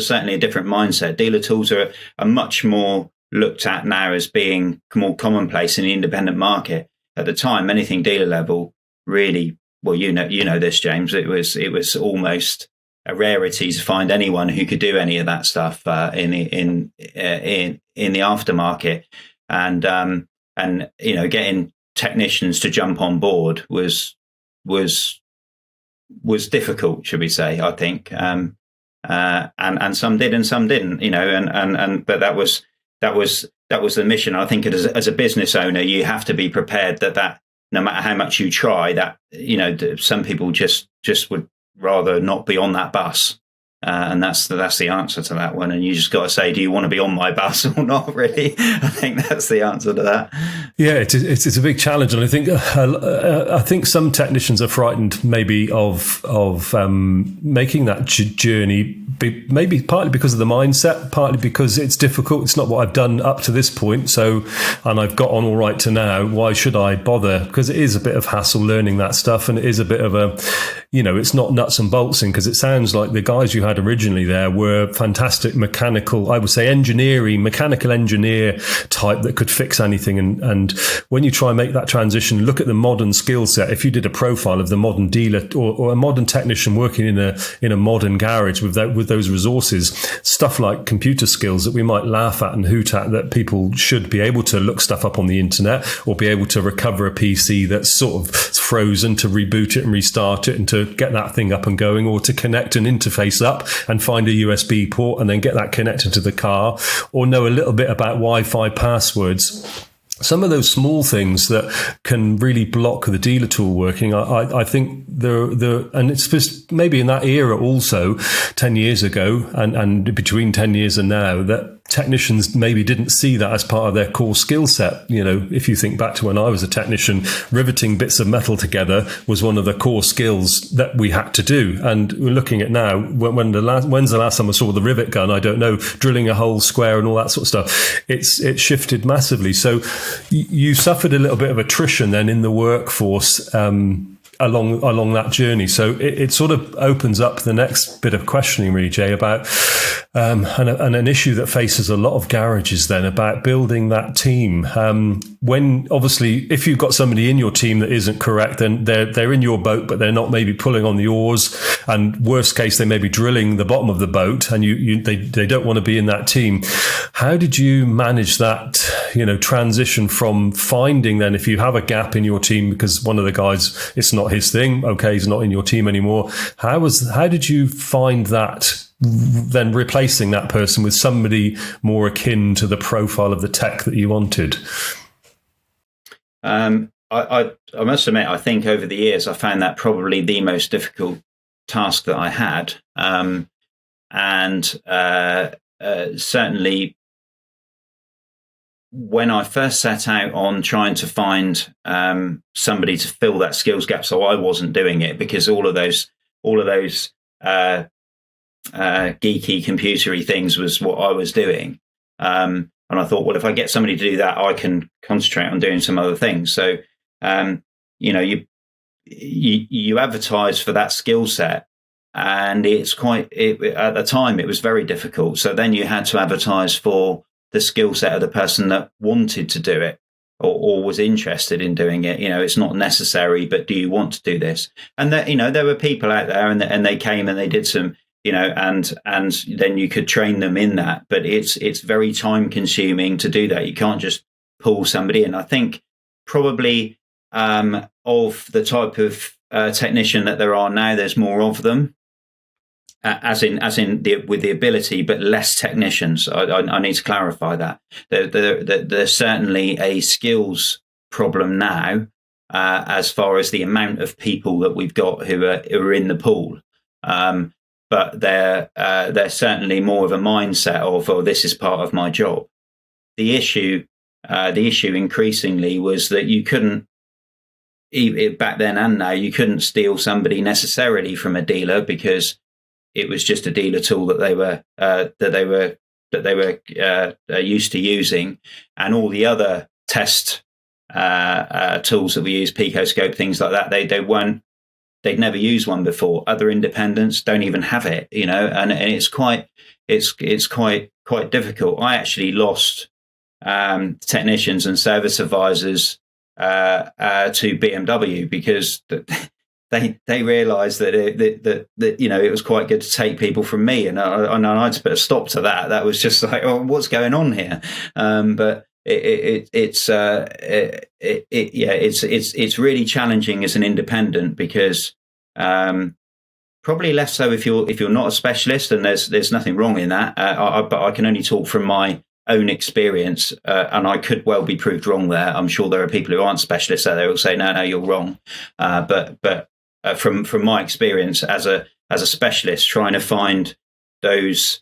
[SPEAKER 3] certainly a different mindset. Dealer tools are much more looked at now as being more commonplace in the independent market. At the time, anything dealer level really, well, you know this, James, it was almost a rarity to find anyone who could do any of that stuff in the aftermarket, and getting technicians to jump on board was difficult, should we say? I think, and some did and some didn't, but that was the mission. I think as a business owner, you have to be prepared that no matter how much you try, that some people just would rather not be on that bus. And that's the answer to that one. And you just got to say, do you want to be on my bus or not, really? I think that's the answer to that.
[SPEAKER 2] Yeah, it's a big challenge. And I think some technicians are frightened maybe of making that journey, maybe partly because of the mindset, partly because it's difficult. It's not what I've done up to this point. And I've got on all right to now. Why should I bother? Because it is a bit of hassle learning that stuff. And it is a bit of it's not nuts and bolts in, because it sounds like the guys you had originally there were fantastic mechanical engineer type that could fix anything. And when you try and make that transition, look at the modern skill set. If you did a profile of the modern dealer or a modern technician working in a modern garage with those resources, stuff like computer skills that we might laugh at and hoot at, that people should be able to look stuff up on the internet or be able to recover a PC that's sort of frozen, to reboot it and restart it and to get that thing up and going, or to connect an interface up and find a USB port and then get that connected to the car, or know a little bit about Wi-Fi passwords. Some of those small things that can really block the dealer tool working, I think and it's just maybe in that era also, 10 years ago and between 10 years and now, that technicians maybe didn't see that as part of their core skill set. If you think back to when I was a technician, riveting bits of metal together was one of the core skills that we had to do. And we're looking at now, when's the last time I saw the rivet gun? I don't know, drilling a hole square and all that sort of stuff. It's shifted massively. So you suffered a little bit of attrition then in the workforce along that journey. So it sort of opens up the next bit of questioning, really, Jay, about and an issue that faces a lot of garages then, about building that team. When obviously, if you've got somebody in your team that isn't correct, then they're in your boat, but they're not maybe pulling on the oars, and worst case, they may be drilling the bottom of the boat, and they don't want to be in that team. How did you manage that, transition from finding then, if you have a gap in your team because one of the guys, it's not his thing, okay, he's not in your team anymore. How did you find that, then replacing that person with somebody more akin to the profile of the tech that you wanted?
[SPEAKER 3] I must admit, I think over the years I found that probably the most difficult task that I had, certainly when I first set out on trying to find somebody to fill that skills gap, so I wasn't doing it because all of those geeky computery things was what I was doing. And I thought, well, if I get somebody to do that, I can concentrate on doing some other things. So, you advertise for that skill set, and at the time it was very difficult. So then you had to advertise for the skill set of the person that wanted to do it or was interested in doing it. It's not necessary, but do you want to do this? And that, there were people out there and they came and they did some, and then you could train them in that, but it's very time consuming to do that. You can't just pull somebody in. I think probably of the type of technician that there are now, there's more of them. As in with the ability, but less technicians. I need to clarify that. There's certainly a skills problem now, as far as the amount of people that we've got who are in the pool. But they're certainly more of a mindset of, oh, this is part of my job. The issue increasingly was that you couldn't, back then and now, you couldn't steal somebody necessarily from a dealer because it was just a dealer tool that they were used to using, and all the other test tools that we use, Picoscope, things like that, they'd never used one before. Other independents don't even have it, and it's quite difficult. I actually lost technicians and service advisors to BMW because they realised that it was quite good to take people from me, and I had to put a stop to that. That was just like, oh, what's going on here? But it's really challenging as an independent, because probably less so if you're not a specialist, and there's nothing wrong in that. But I can only talk from my own experience, and I could well be proved wrong there. I'm sure there are people who aren't specialists out there who will say, no, you're wrong. But from my experience as a specialist, trying to find those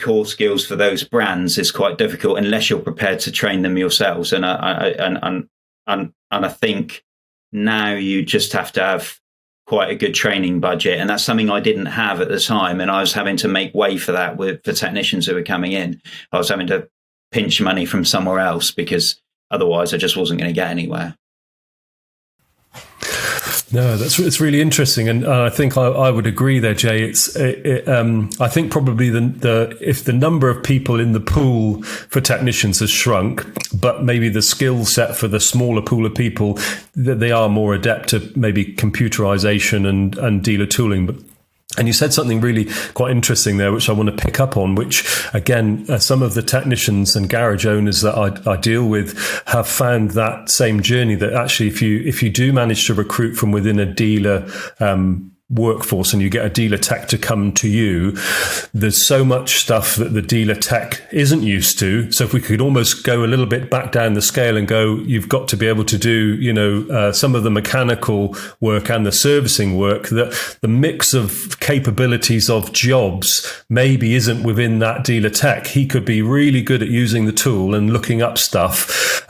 [SPEAKER 3] core skills for those brands is quite difficult unless you're prepared to train them yourselves. And I think now you just have to have quite a good training budget, and that's something I didn't have at the time, and I was having to make way for that for technicians who were coming in. I was having to pinch money from somewhere else, because otherwise I just wasn't going to get anywhere.
[SPEAKER 2] No, it's really interesting, and I think I would agree there, Jay. I think probably if the number of people in the pool for technicians has shrunk, but maybe the skill set for the smaller pool of people, that they are more adept to maybe computerization and dealer tooling. And you said something really quite interesting there, which I want to pick up on, which, again, some of the technicians and garage owners that I deal with have found that same journey, that actually if you do manage to recruit from within a dealer workforce and you get a dealer tech to come to you, there's so much stuff that the dealer tech isn't used to. So if we could almost go a little bit back down the scale and go, you've got to be able to do, some of the mechanical work and the servicing work, that the mix of capabilities of jobs maybe isn't within that dealer tech. He could be really good at using the tool and looking up stuff.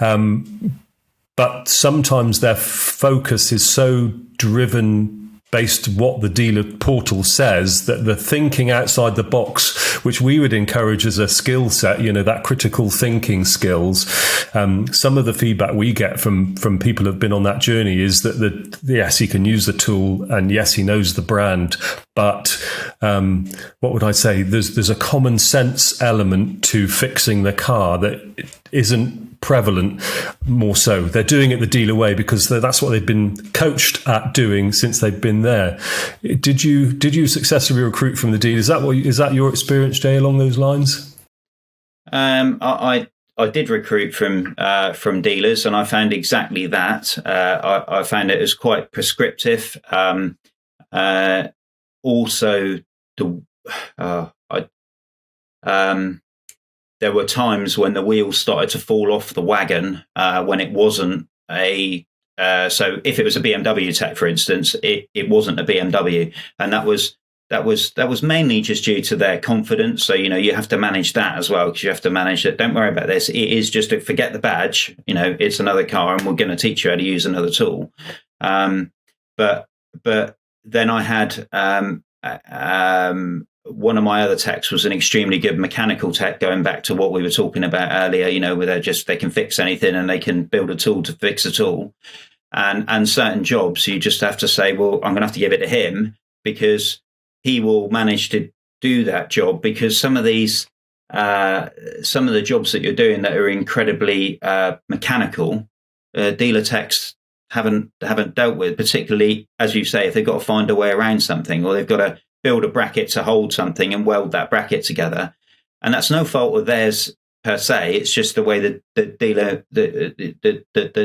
[SPEAKER 2] But sometimes their focus is so driven based what the dealer portal says, that the thinking outside the box, which we would encourage as a skill set, that critical thinking skills. Some of the feedback we get from people who've been on that journey is that yes, he can use the tool, and yes, he knows the brand, but what would I say? There's a common sense element to fixing the car that isn't prevalent. More so, they're doing it the dealer way because that's what they've been coached at doing since they've been there. Did you successfully recruit from the dealer? Is that your experience, Jay, along those lines?
[SPEAKER 3] I did recruit from dealers, and I found exactly that. I found it as quite prescriptive. Also, there were times when the wheels started to fall off the wagon when it wasn't so if it was a BMW tech, for instance, it wasn't a BMW, and that was mainly just due to their confidence. So you have to manage that as well, because you have to manage that. Don't worry about this. It is just to forget the badge. It's another car, and we're going to teach you how to use another tool. But then I had one of my other techs was an extremely good mechanical tech, going back to what we were talking about earlier, where they can fix anything and they can build a tool to fix a tool. And certain jobs, you just have to say, well, I'm going to have to give it to him, because he will manage to do that job. Because some of the jobs that you're doing that are incredibly mechanical, dealer techs haven't dealt with, particularly, as you say, if they've got to find a way around something, or they've got to build a bracket to hold something and weld that bracket together. And that's no fault of theirs per se. It's just the way that the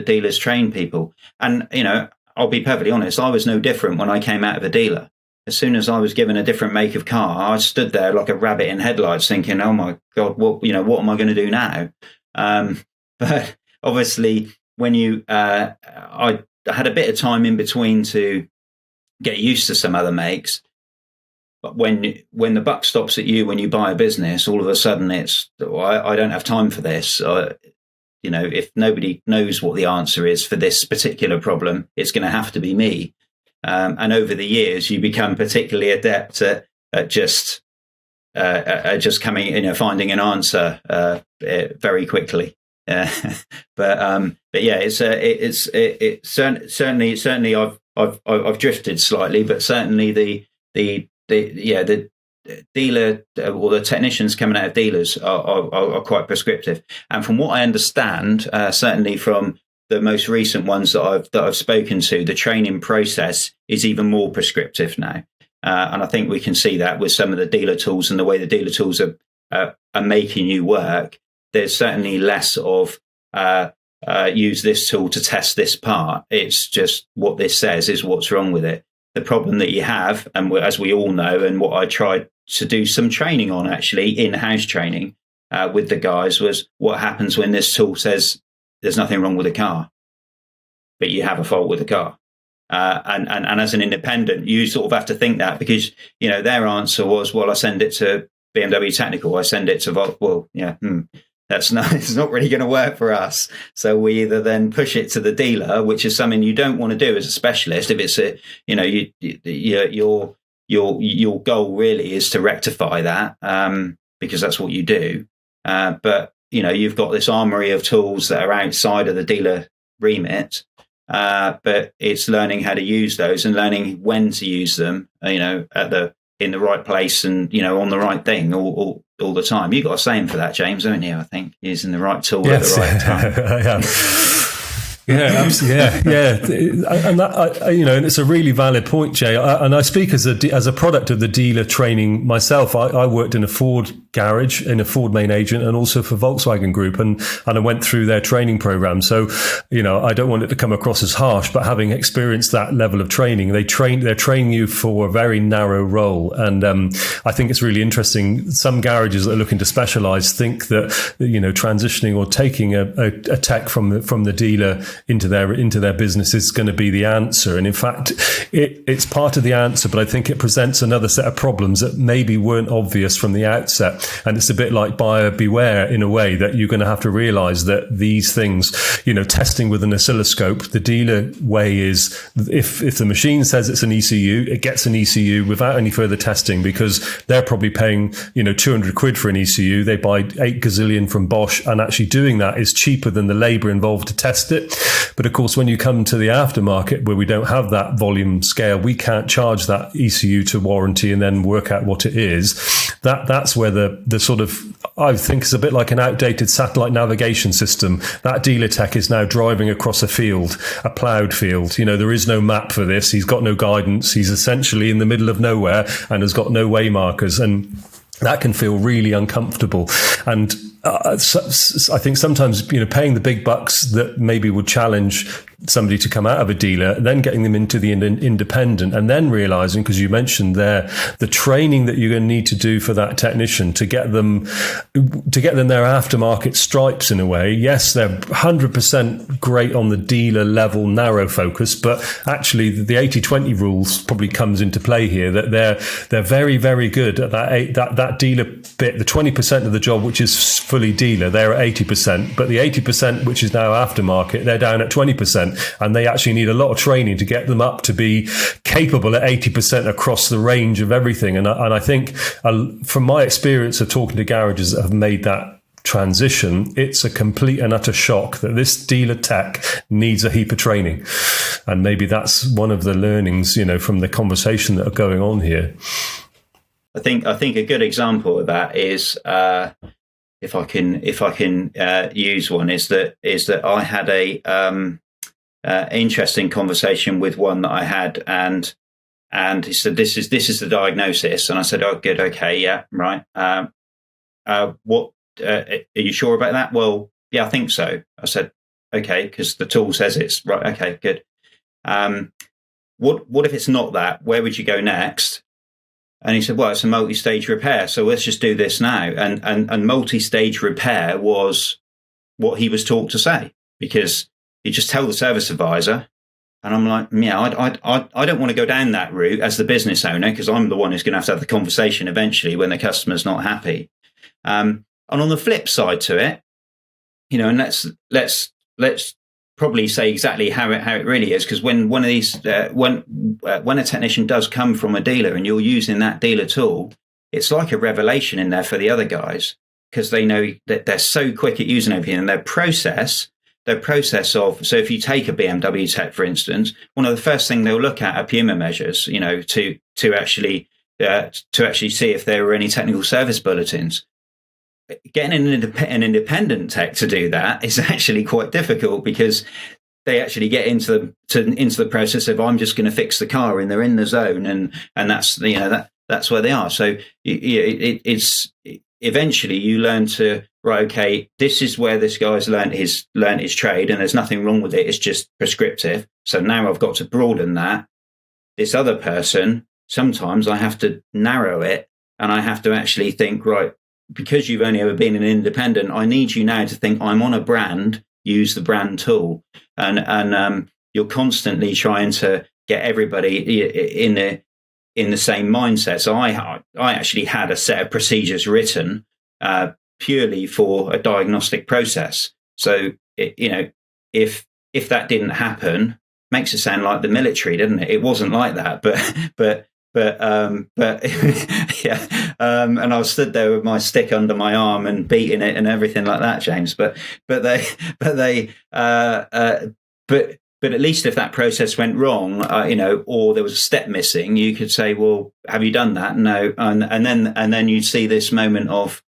[SPEAKER 3] dealers train people. And, I'll be perfectly honest, I was no different when I came out of a dealer. As soon as I was given a different make of car, I stood there like a rabbit in headlights thinking, oh my God, what am I going to do now? But obviously when I had a bit of time in between to get used to some other makes. But when the buck stops at you, when you buy a business, all of a sudden I don't have time for this. If nobody knows what the answer is for this particular problem, it's going to have to be me. And over the years, you become particularly adept at just coming, finding an answer very quickly. But yeah, it's certainly I've drifted slightly, but certainly the dealer or the technicians coming out of dealers are quite prescriptive. And from what I understand, certainly from the most recent ones that I've spoken to, the training process is even more prescriptive now. And I think we can see that with some of the dealer tools and the way the dealer tools are making you work. There's certainly less of use this tool to test this part. It's just what this says is what's wrong with it. The problem that you have, and as we all know, and what I tried to do some training on, actually in-house training with the guys, was what happens when this tool says there's nothing wrong with the car, but you have a fault with the car. And as an independent, you sort of have to think that, because, you know, their answer was, well, I send it to BMW Technical, I send it to it's not really going to work for us. So we either then push it to the dealer, which is something you don't want to do as a specialist. If it's your goal really is to rectify that, because that's what you do. But, you know, you've got this armory of tools that are outside of the dealer remit. But it's learning how to use those and learning when to use them, you know, in the right place and, you know, on the right thing all the time. You've got a saying for that, James, haven't you? I think using the right tool at the right time.
[SPEAKER 2] Yeah, absolutely. Yeah. And that, you know, and it's a really valid point, Jay. And I speak as a product of the dealer training myself. I worked in a Ford garage, in a Ford main agent, and also for Volkswagen Group, and I went through their training program. So, you know, I don't want it to come across as harsh, but having experienced that level of training, they're training you for a very narrow role. And I think it's really interesting. Some garages that are looking to specialize think that, you know, transitioning or taking a tech from the dealer into their business is going to be the answer. And in fact, it's part of the answer, but I think it presents another set of problems that maybe weren't obvious from the outset. And it's a bit like buyer beware, in a way, that you're going to have to realize that these things, you know, testing with an oscilloscope, the dealer way is, if the machine says it's an ECU, it gets an ECU without any further testing, because they're probably paying, you know, 200 quid for an ECU. They buy 8 gazillion from Bosch, and actually doing that is cheaper than the labor involved to test it. But of course, when you come to the aftermarket, where we don't have that volume scale, we can't charge that ECU to warranty and then work out what it is. That's where the sort of, I think, is a bit like an outdated satellite navigation system. That dealer tech is now driving across a field, a ploughed field. You know, there is no map for this. He's got no guidance. He's essentially in the middle of nowhere and has got no way markers. And that can feel really uncomfortable. And I think sometimes, you know, paying the big bucks that maybe would challenge somebody to come out of a dealer, then getting them into the independent, and then realizing, because you mentioned there, the training that you're going to need to do for that technician to get them their aftermarket stripes, in a way. Yes, they're 100% great on the dealer level, narrow focus, but actually the 80-20 rules probably comes into play here, that they're very, very good at that dealer bit, the 20% of the job which is fully dealer, they're at 80%, but the 80% which is now aftermarket, they're down at 20%. And they actually need a lot of training to get them up to be capable at 80% across the range of everything. And I think from my experience of talking to garages that have made that transition, it's a complete and utter shock that this dealer tech needs a heap of training. And maybe that's one of the learnings, you know, from the conversation that are going on here.
[SPEAKER 3] I think a good example of that is, if I can use one, is that I had a interesting conversation with one that I had, and he said, this is the diagnosis, and I said, oh, good, okay, yeah, right. What are you sure about that? Well, yeah, I think so. I said, okay, because the tool says it's right. Okay, good. What if it's not that? Where would you go next? And he said, well, it's a multi-stage repair, so let's just do this now. And multi-stage repair was what he was taught to say, because you just tell the service advisor. And I'm like, yeah, I don't want to go down that route as the business owner, because I'm the one who's going to have the conversation eventually when the customer's not happy. And on the flip side to it, you know, and let's probably say exactly how it really is, because when one of these when a technician does come from a dealer and you're using that dealer tool, it's like a revelation in there for the other guys, because they know that they're so quick at using everything, and their process of, so if you take a BMW tech, for instance, one of the first thing they'll look at are Puma measures, you know, to actually see if there were any technical service bulletins. Getting an independent tech to do that is actually quite difficult, because they actually get into the process of, I'm just going to fix the car, and they're in the zone, and that's that's where they are. So it's eventually you learn to, right, okay, this is where this guy's learnt his trade, and there's nothing wrong with it. It's just prescriptive. So now I've got to broaden that. This other person, sometimes I have to narrow it, and I have to actually think, right, because you've only ever been an independent, I need you now to think, I'm on a brand, use the brand tool. And you're constantly trying to get everybody in the same mindset. So I actually had a set of procedures written purely for a diagnostic process. So, if that didn't happen, makes it sound like the military, doesn't it? It wasn't like that, but yeah. And I was stood there with my stick under my arm and beating it and everything like that, James. But at least if that process went wrong, or there was a step missing, you could say, well, have you done that? No. And then you'd see this moment of,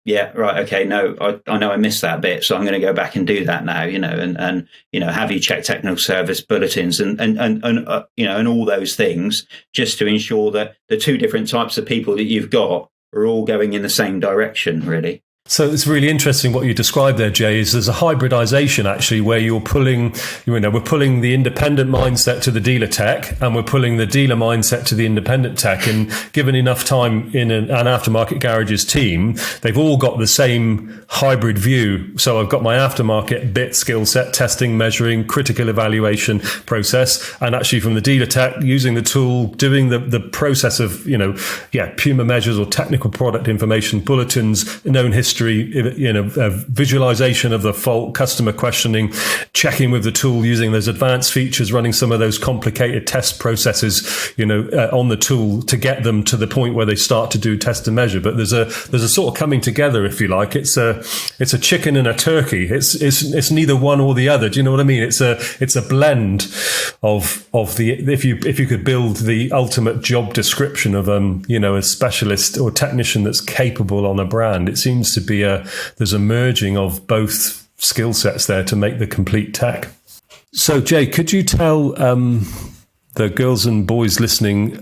[SPEAKER 3] yeah, right. Okay. No, I know I missed that bit. So I'm going to go back and do that now, and have you checked technical service bulletins and all those things, just to ensure that the two different types of people that you've got are all going in the same direction, really.
[SPEAKER 2] So it's really interesting what you described there, Jay, is there's a hybridization actually where we're pulling the independent mindset to the dealer tech, and we're pulling the dealer mindset to the independent tech. And given enough time in an aftermarket garages team, they've all got the same hybrid view. So I've got my aftermarket bit skill set, testing, measuring, critical evaluation process, and actually from the dealer tech, using the tool, doing the process of, Puma measures or technical product information, bulletins, known history, visualization of the fault, customer questioning, checking with the tool, using those advanced features, running some of those complicated test processes, on the tool to get them to the point where they start to do test and measure. But there's a sort of coming together, if you like. It's a chicken and a turkey. It's neither one or the other. Do you know what I mean? It's a blend of the, if you could build the ultimate job description of a specialist or technician that's capable on a brand, it seems to be there's a merging of both skill sets there to make the complete tech. So, Jay, could you tell the girls and boys listening,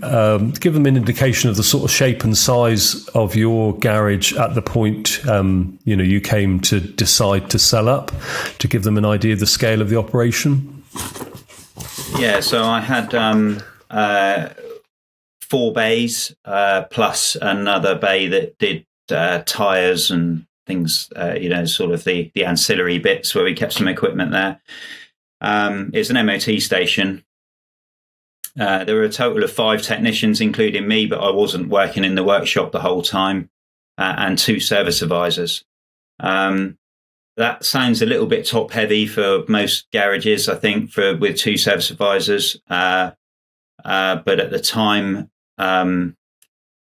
[SPEAKER 2] give them an indication of the sort of shape and size of your garage at the point you came to decide to sell up, to give them an idea of the scale of the operation?
[SPEAKER 3] Yeah, so I had 4 bays plus another bay that did tyres and things, sort of the ancillary bits where we kept some equipment there. It's an MOT station. There were a total of 5 technicians, including me, but I wasn't working in the workshop the whole time, and 2 service advisors. That sounds a little bit top heavy for most garages, I think, with 2 service advisors. But at the time,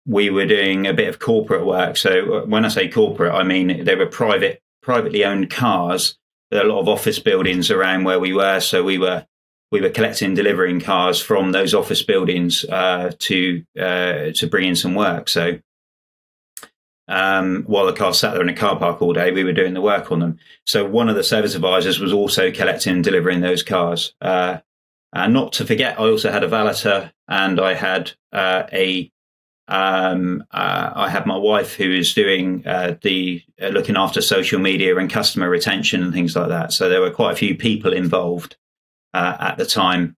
[SPEAKER 3] we were doing a bit of corporate work. So when I say corporate, I mean they were privately owned cars. There are a lot of office buildings around where we were. So we were collecting and delivering cars from those office buildings to bring in some work. So while the cars sat there in a car park all day, we were doing the work on them. So one of the service advisors was also collecting and delivering those cars. And not to forget, I also had a valeter, and I had I had my wife who is doing looking after social media and customer retention and things like that. So there were quite a few people involved at the time,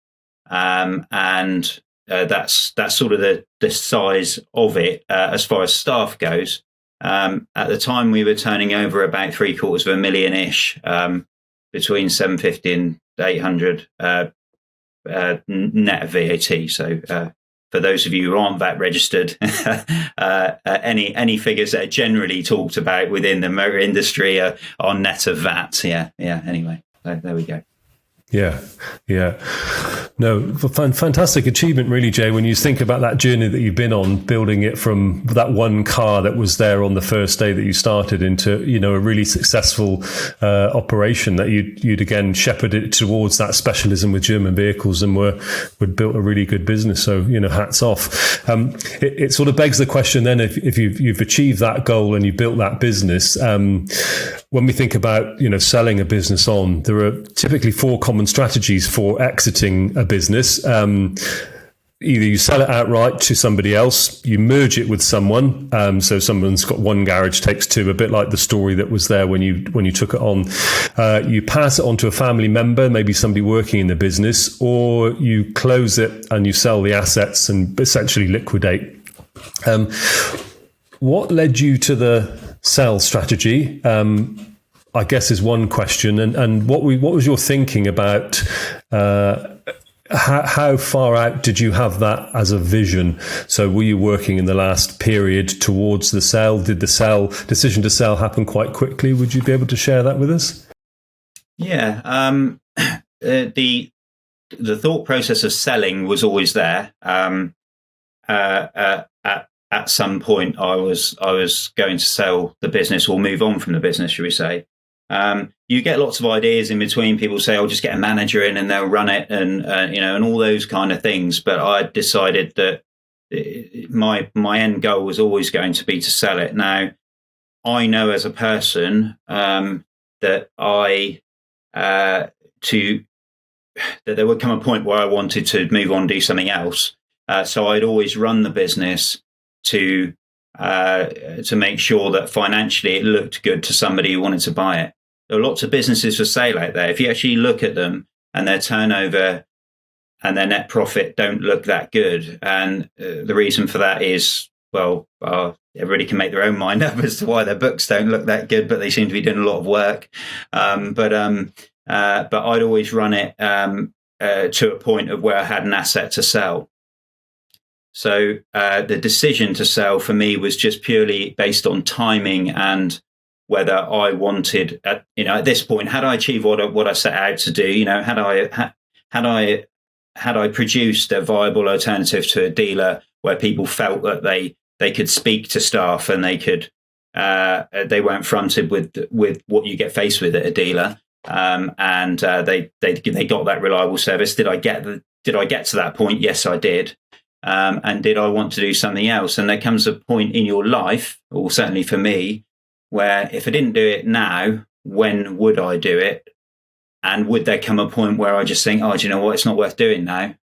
[SPEAKER 3] and that's sort of the size of it as far as staff goes. At the time, we were turning over about $750,000 ish, between 750 and 800 net of VAT. So. For those of you who aren't VAT registered, any figures that are generally talked about within the motor industry are net of VAT. Yeah. Anyway, there we go.
[SPEAKER 2] Yeah. No, fantastic achievement, really, Jay, when you think about that journey that you've been on, building it from that one car that was there on the first day that you started into, a really successful operation that you'd again shepherded towards that specialism with German vehicles and would built a really good business. So, hats off. It sort of begs the question then, if you've achieved that goal and you built that business, when we think about, selling a business on, there are typically 4 common strategies for exiting a business. Either you sell it outright to somebody else, you merge it with someone. So someone's got 1 garage, takes 2, a bit like the story that was there when you took it on. You pass it on to a family member, maybe somebody working in the business, or you close it and you sell the assets and essentially liquidate. What led you to the sell strategy? I guess is one question. And what was your thinking about how far out did you have that as a vision? So were you working in the last period towards the sale? Did the decision to sell happen quite quickly? Would you be able to share that with us?
[SPEAKER 3] Yeah. The thought process of selling was always there. At some point, I was going to sell the business or move on from the business, should we say. You get lots of ideas in between. People say, "I'll just get a manager in and they'll run it," and and all those kind of things. But I decided that my end goal was always going to be to sell it. Now, I know as a person that that there would come a point where I wanted to move on, do something else. So I'd always run the business to make sure that financially it looked good to somebody who wanted to buy it. There are lots of businesses for sale out there. If you actually look at them and their turnover and their net profit don't look that good. And the reason for that is, everybody can make their own mind up as to why their books don't look that good, but they seem to be doing a lot of work. But I'd always run it to a point of where I had an asset to sell. So the decision to sell for me was just purely based on timing and whether I wanted, at this point, had I achieved what I set out to do? Had I produced a viable alternative to a dealer where people felt that they could speak to staff and they weren't fronted with what you get faced with at a dealer, and they got that reliable service. Did I get to that point? Yes, I did. And did I want to do something else? And there comes a point in your life, or certainly for me, where if I didn't do it now, when would I do it? And would there come a point where I just think, do you know what? It's not worth doing now.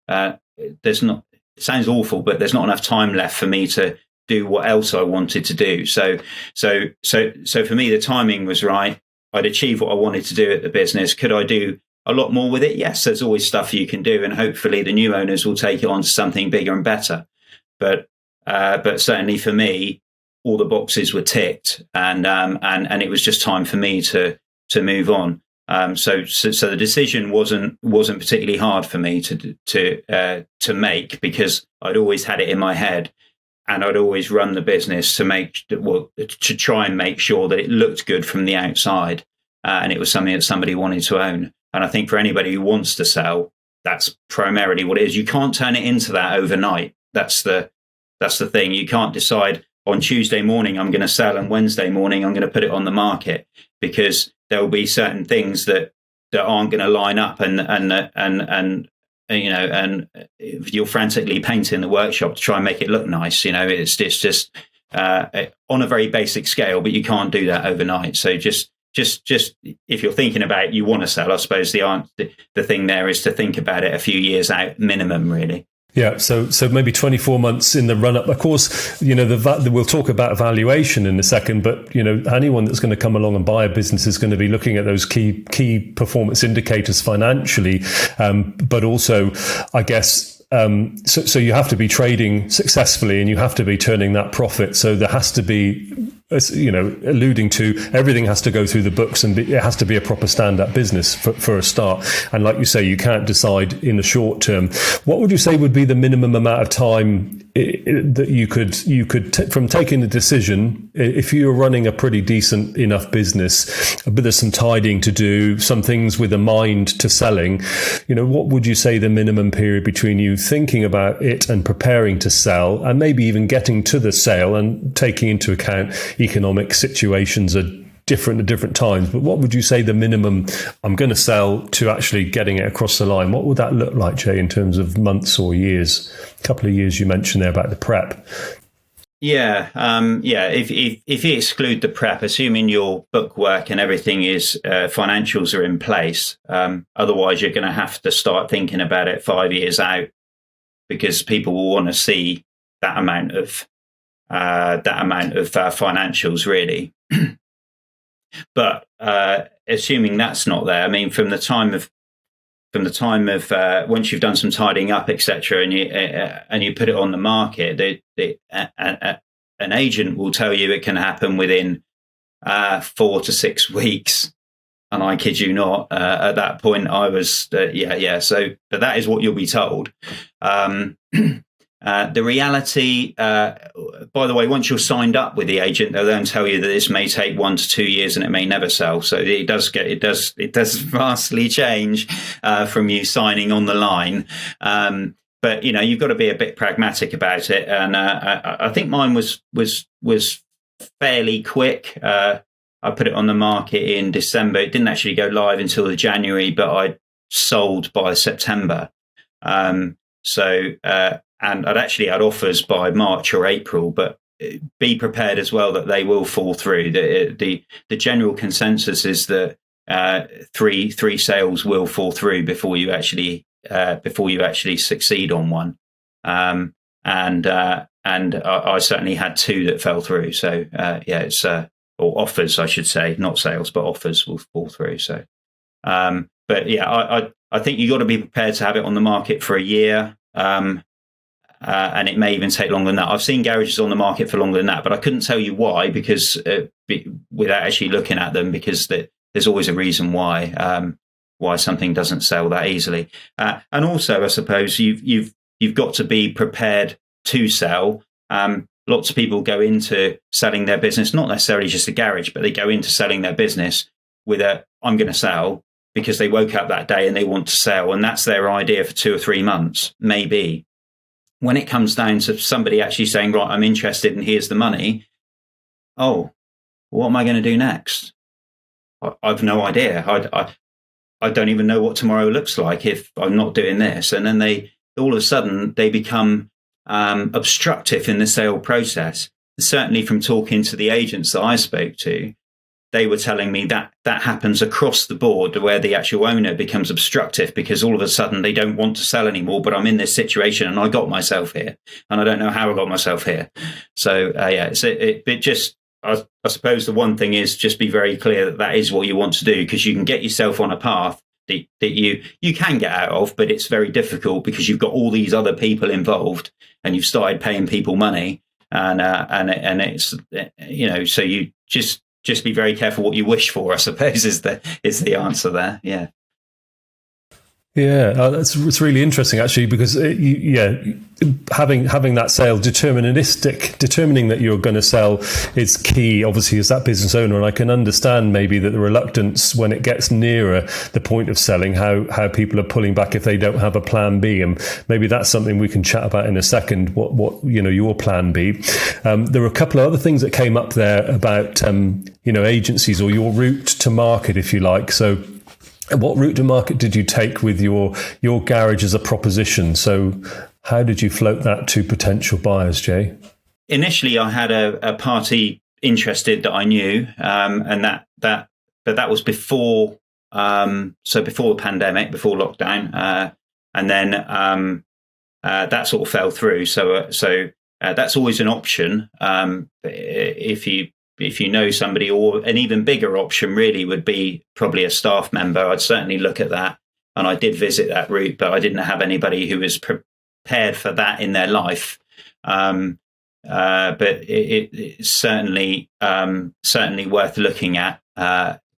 [SPEAKER 3] It sounds awful, but there's not enough time left for me to do what else I wanted to do. So for me, the timing was right. I'd achieved what I wanted to do at the business. Could I do a lot more with it? Yes, there's always stuff you can do, and hopefully the new owners will take it on to something bigger and better. But certainly for me, all the boxes were ticked, and it was just time for me to move on. So the decision wasn't particularly hard for me to make, because I'd always had it in my head, and I'd always run the business to try and make sure that it looked good from the outside, and it was something that somebody wanted to own. And I think for anybody who wants to sell, that's primarily what it is. You can't turn it into that overnight. That's the thing. You can't decide on Tuesday morning I'm going to sell, and Wednesday morning I'm going to put it on the market, because there will be certain things that aren't going to line up, and you're frantically painting the workshop to try and make it look nice. It's just on a very basic scale, but you can't do that overnight. So just if you're thinking about you want to sell, I suppose the thing there is to think about it a few years out minimum, really.
[SPEAKER 2] Yeah, so maybe 24 months in the run up. Of course, we'll talk about valuation in a second, but anyone that's going to come along and buy a business is going to be looking at those key performance indicators financially, but also, I guess. So you have to be trading successfully, and you have to be turning that profit. So there has to be, alluding to, everything has to go through the books, and it has to be a proper stand-up business for a start. And like you say, you can't decide in the short term. What would you say would be the minimum amount of time that you could from taking the decision, if you're running a pretty decent enough business, but there's some tidying to do, some things with a mind to selling, what would you say the minimum period between you thinking about it and preparing to sell, and maybe even getting to the sale, and taking into account economic situations are different at different times, but what would you say the minimum I'm going to sell to actually getting it across the line? What would that look like, Jay, in terms of months or years? A couple of years you mentioned there about the prep.
[SPEAKER 3] Yeah. If you exclude the prep, assuming your book work and everything is financials are in place, otherwise you're going to have to start thinking about it 5 years out, because people will want to see that amount of financials, really. But assuming that's not there, I mean, from the time of once you've done some tidying up, etc., and you put it on the market, an agent will tell you it can happen within 4 to 6 weeks. And I kid you not, at that point I was, So, but that is what you'll be told. The reality, by the way, once you're signed up with the agent, they'll then tell you that this may take 1 to 2 years and it may never sell. So it does vastly change from you signing on the line. But you've got to be a bit pragmatic about it. And I think mine was fairly quick. I put it on the market in December. It didn't actually go live until the January, but I sold by September. And I'd actually had offers by March or April, but be prepared as well that they will fall through. The general consensus is that three sales will fall through before you actually succeed on one. And I certainly had 2 that fell through. So it's or offers, I should say, not sales, but offers will fall through. So, but yeah, I think you got to be prepared to have it on the market for a year. And it may even take longer than that. I've seen garages on the market for longer than that, but I couldn't tell you why, because without actually looking at them, because there's always a reason why something doesn't sell that easily. And also, I suppose you've got to be prepared to sell. Lots of people go into selling their business, not necessarily just a garage, but they go into selling their business with I'm going to sell, because they woke up that day and they want to sell, and that's their idea for 2 or 3 months, maybe. When it comes down to somebody actually saying, right, I'm interested and here's the money. Oh, what am I going to do next? I've no idea. I don't even know what tomorrow looks like if I'm not doing this. And then they all of a sudden they become obstructive in the sale process. Certainly from talking to the agents that I spoke to, they were telling me that happens across the board, where the actual owner becomes obstructive because all of a sudden they don't want to sell anymore, but I'm in this situation and I got myself here and I don't know how I got myself here. So I suppose the one thing is just be very clear that is what you want to do, because you can get yourself on a path that you can get out of, but it's very difficult because you've got all these other people involved and you've started paying people money and it's, so you just be very careful what you wish for, I suppose, is the answer there. Yeah.
[SPEAKER 2] Yeah, it's really interesting actually, because having that sale determining that you're going to sell is key, obviously, as that business owner. And I can understand maybe that the reluctance when it gets nearer the point of selling, how people are pulling back if they don't have a plan B, and maybe that's something we can chat about in a second. What your plan B. There were a couple of other things that came up there about agencies or your route to market, if you like. So, what route to market did you take with your garage as a proposition? So how did you float that to potential buyers, Jay?
[SPEAKER 3] Initially, I had a party interested that I knew, and that was before before the pandemic, before lockdown, and then that sort of fell through. So that's always an option if you know somebody, or an even bigger option really would be probably a staff member. I'd certainly look at that. And I did visit that route, but I didn't have anybody who was prepared for that in their life. But it's certainly worth looking at,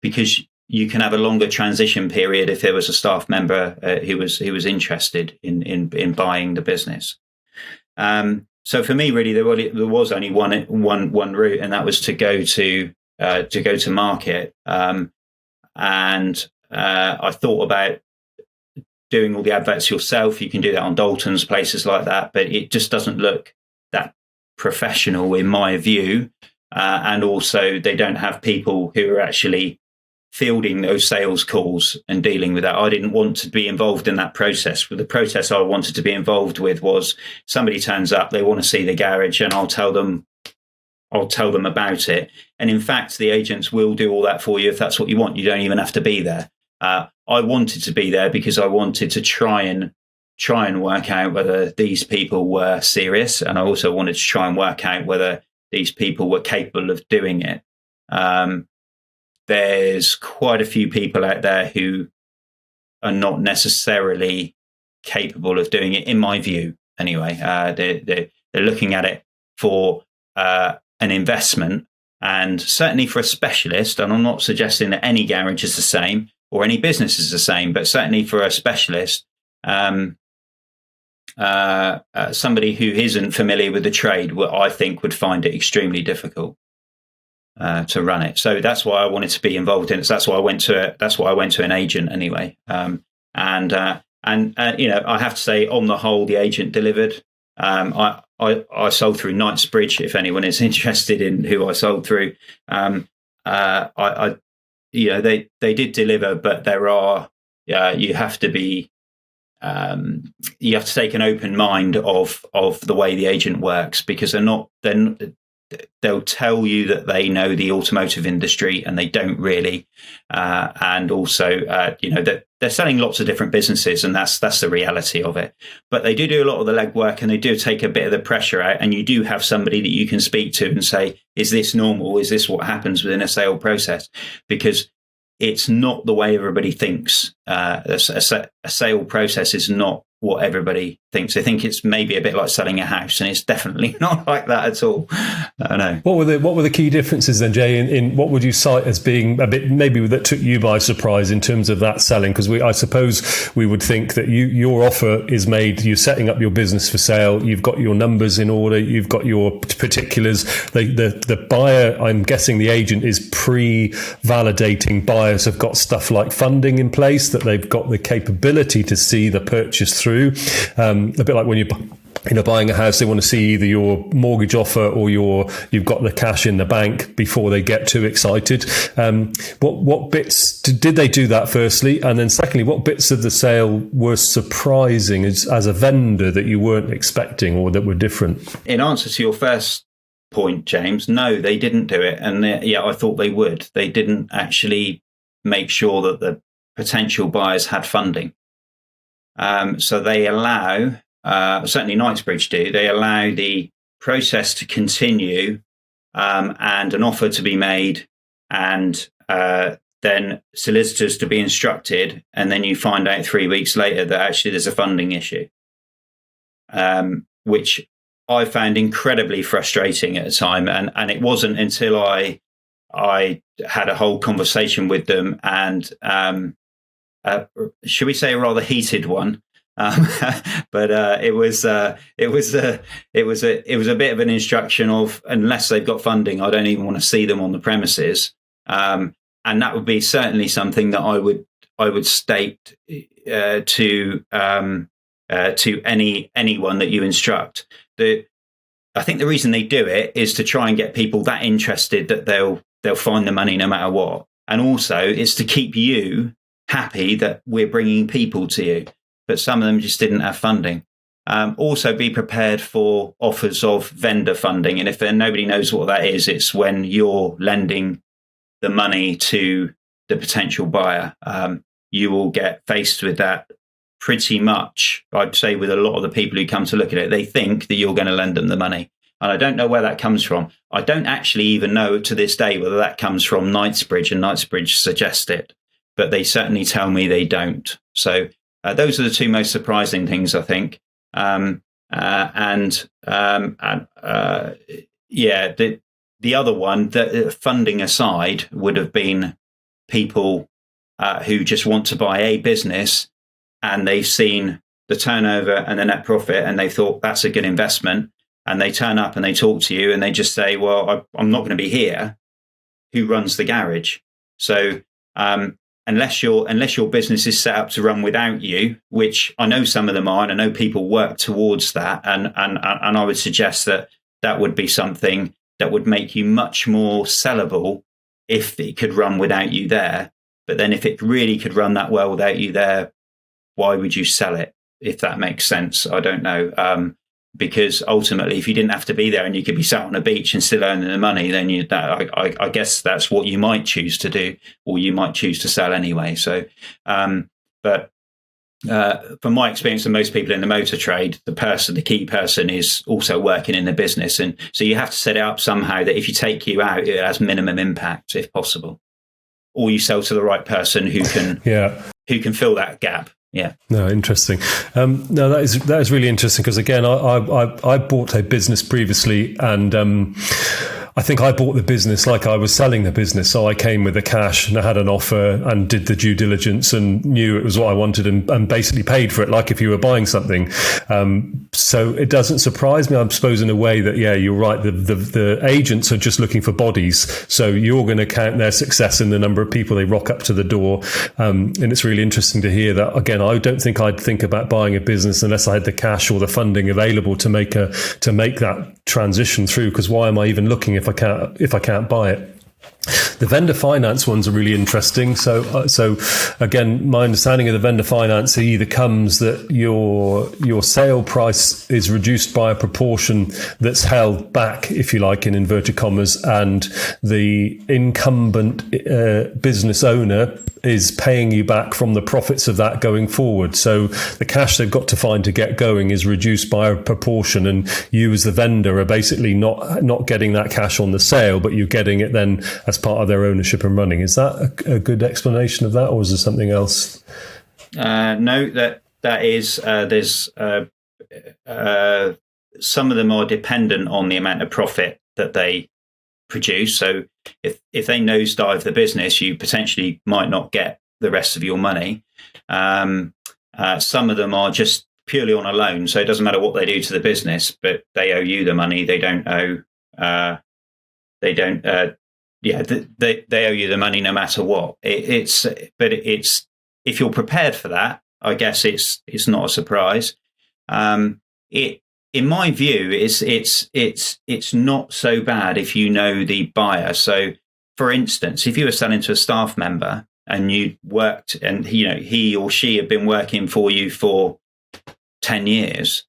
[SPEAKER 3] because you can have a longer transition period if there was a staff member who was interested in buying the business. So for me, really, there was only one route, and that was to go to market. And I thought about doing all the adverts yourself. You can do that on Dalton's, places like that, but it just doesn't look that professional in my view. And also, they don't have people who are actually fielding those sales calls and dealing with that. I didn't want to be involved in that process. The process I wanted to be involved with was somebody turns up, they want to see the garage, and I'll tell them I'll tell them about it. And in fact, the agents will do all that for you if that's what you want. You don't even have to be there. I wanted to be there because I wanted to try and work out whether these people were serious, and I also wanted to try and work out whether these people were capable of doing it. There's quite a few people out there who are not necessarily capable of doing it, in my view. Anyway, they're looking at it for an investment, and certainly for a specialist. And I'm not suggesting that any garage is the same or any business is the same, but certainly for a specialist, somebody who isn't familiar with the trade, I think would find it extremely difficult to run it. So that's why I wanted to be involved in it. So that's why I went to an agent anyway. And I have to say, on the whole, the agent delivered. I sold through Knightsbridge. If anyone is interested in who I sold through, they did deliver, but there are you have to take an open mind of the way the agent works, because they'll tell you that they know the automotive industry and they don't really, and also that they're selling lots of different businesses, and that's the reality of it. But they do a lot of the legwork, and they do take a bit of the pressure out, and you do have somebody that you can speak to and say, is this normal? Is this what happens within a sale process? Because it's not the way everybody thinks. A sale process is not what everybody thinks. They think it's maybe a bit like selling a house, and it's definitely not like that at all. I know. What
[SPEAKER 2] were the key differences then, Jay? In what would you cite as being a bit maybe that took you by surprise in terms of that selling? Because I suppose we would think that your offer is made. You're setting up your business for sale. You've got your numbers in order. You've got your particulars. The buyer, I'm guessing the agent is pre-validating. Buyers have got stuff like funding in place, that they've got the capability to see the purchase through. A bit like when you're buying a house, they want to see either your mortgage offer or you've got the cash in the bank before they get too excited. What bits did they do that firstly, and then secondly, what bits of the sale were surprising as a vendor that you weren't expecting or that were different?
[SPEAKER 3] In answer to your first point, James, no, they didn't do it, and I thought they would. They didn't actually make sure that the potential buyers had funding. So they allow, certainly Knightsbridge do, they allow the process to continue, and an offer to be made, and then solicitors to be instructed, and then you find out 3 weeks later that actually there's a funding issue, which I found incredibly frustrating at the time. And it wasn't until I had a whole conversation with them, and should we say a rather heated one? But it was a bit of an instruction of, unless they've got funding, I don't even want to see them on the premises. And that would be certainly something that I would state to anyone that you instruct. I think the reason they do it is to try and get people that interested that they'll find the money no matter what, and also it's to keep you happy that we're bringing people to you. But some of them just didn't have funding. Also, be prepared for offers of vendor funding, and if nobody knows what that is, it's when you're lending the money to the potential buyer. You will get faced with that pretty much, I'd say, with a lot of the people who come to look at it. They think that you're going to lend them the money. And I don't know where that comes from. I don't actually even know to this day whether that comes from Knightsbridge, and Knightsbridge suggest it, but they certainly tell me they don't. So those are the two most surprising things, I think. The other one, the funding aside, would have been people who just want to buy a business, and they've seen the turnover and the net profit, and they thought that's a good investment. And they turn up and they talk to you and they just say, well, I'm not going to be here. Who runs the garage? So unless your business is set up to run without you, which I know some of them are, and I know people work towards that, and I would suggest that would be something that would make you much more sellable if it could run without you there. But then if it really could run that well without you there, why would you sell it? If that makes sense, I don't know. because ultimately, if you didn't have to be there and you could be sat on a beach and still earning the money, then I guess that's what you might choose to do, or you might choose to sell anyway. So, but from my experience, and most people in the motor trade, the key person is also working in the business, and so you have to set it up somehow that if you take you out, it has minimum impact if possible, or you sell to the right person who can fill that gap. Yeah.
[SPEAKER 2] No, interesting. No, that is really interesting, because again, I bought a business previously, and I think I bought the business like I was selling the business. So I came with the cash and I had an offer and did the due diligence and knew it was what I wanted, and basically paid for it like if you were buying something. So it doesn't surprise me, I suppose, in a way that, yeah, you're right. The agents are just looking for bodies. So you're going to count their success in the number of people they rock up to the door. And it's really interesting to hear that. Again, I don't think I'd think about buying a business unless I had the cash or the funding available to make that transition through, because why am I even looking if I can't buy it? The vendor finance ones are really interesting. So again, my understanding of the vendor finance either comes that your sale price is reduced by a proportion that's held back, if you like, in inverted commas, and the incumbent business owner is paying you back from the profits of that going forward. So the cash they've got to find to get going is reduced by a proportion, and you as the vendor are basically not getting that cash on the sale, but you're getting it then as part of their ownership and running. Is that a good explanation of that, or is there something else?
[SPEAKER 3] No, that is. There's some of them are dependent on the amount of profit that they produce. So if they nosedive the business, you potentially might not get the rest of your money. Some of them are just purely on a loan, so it doesn't matter what they do to the business, but they owe you the money. They don't owe. They owe you the money no matter what. It's if you're prepared for that, I guess it's not a surprise. In my view, it's not so bad if you know the buyer. So, for instance, if you were selling to a staff member and you worked, and he or she had been working for you for 10 years,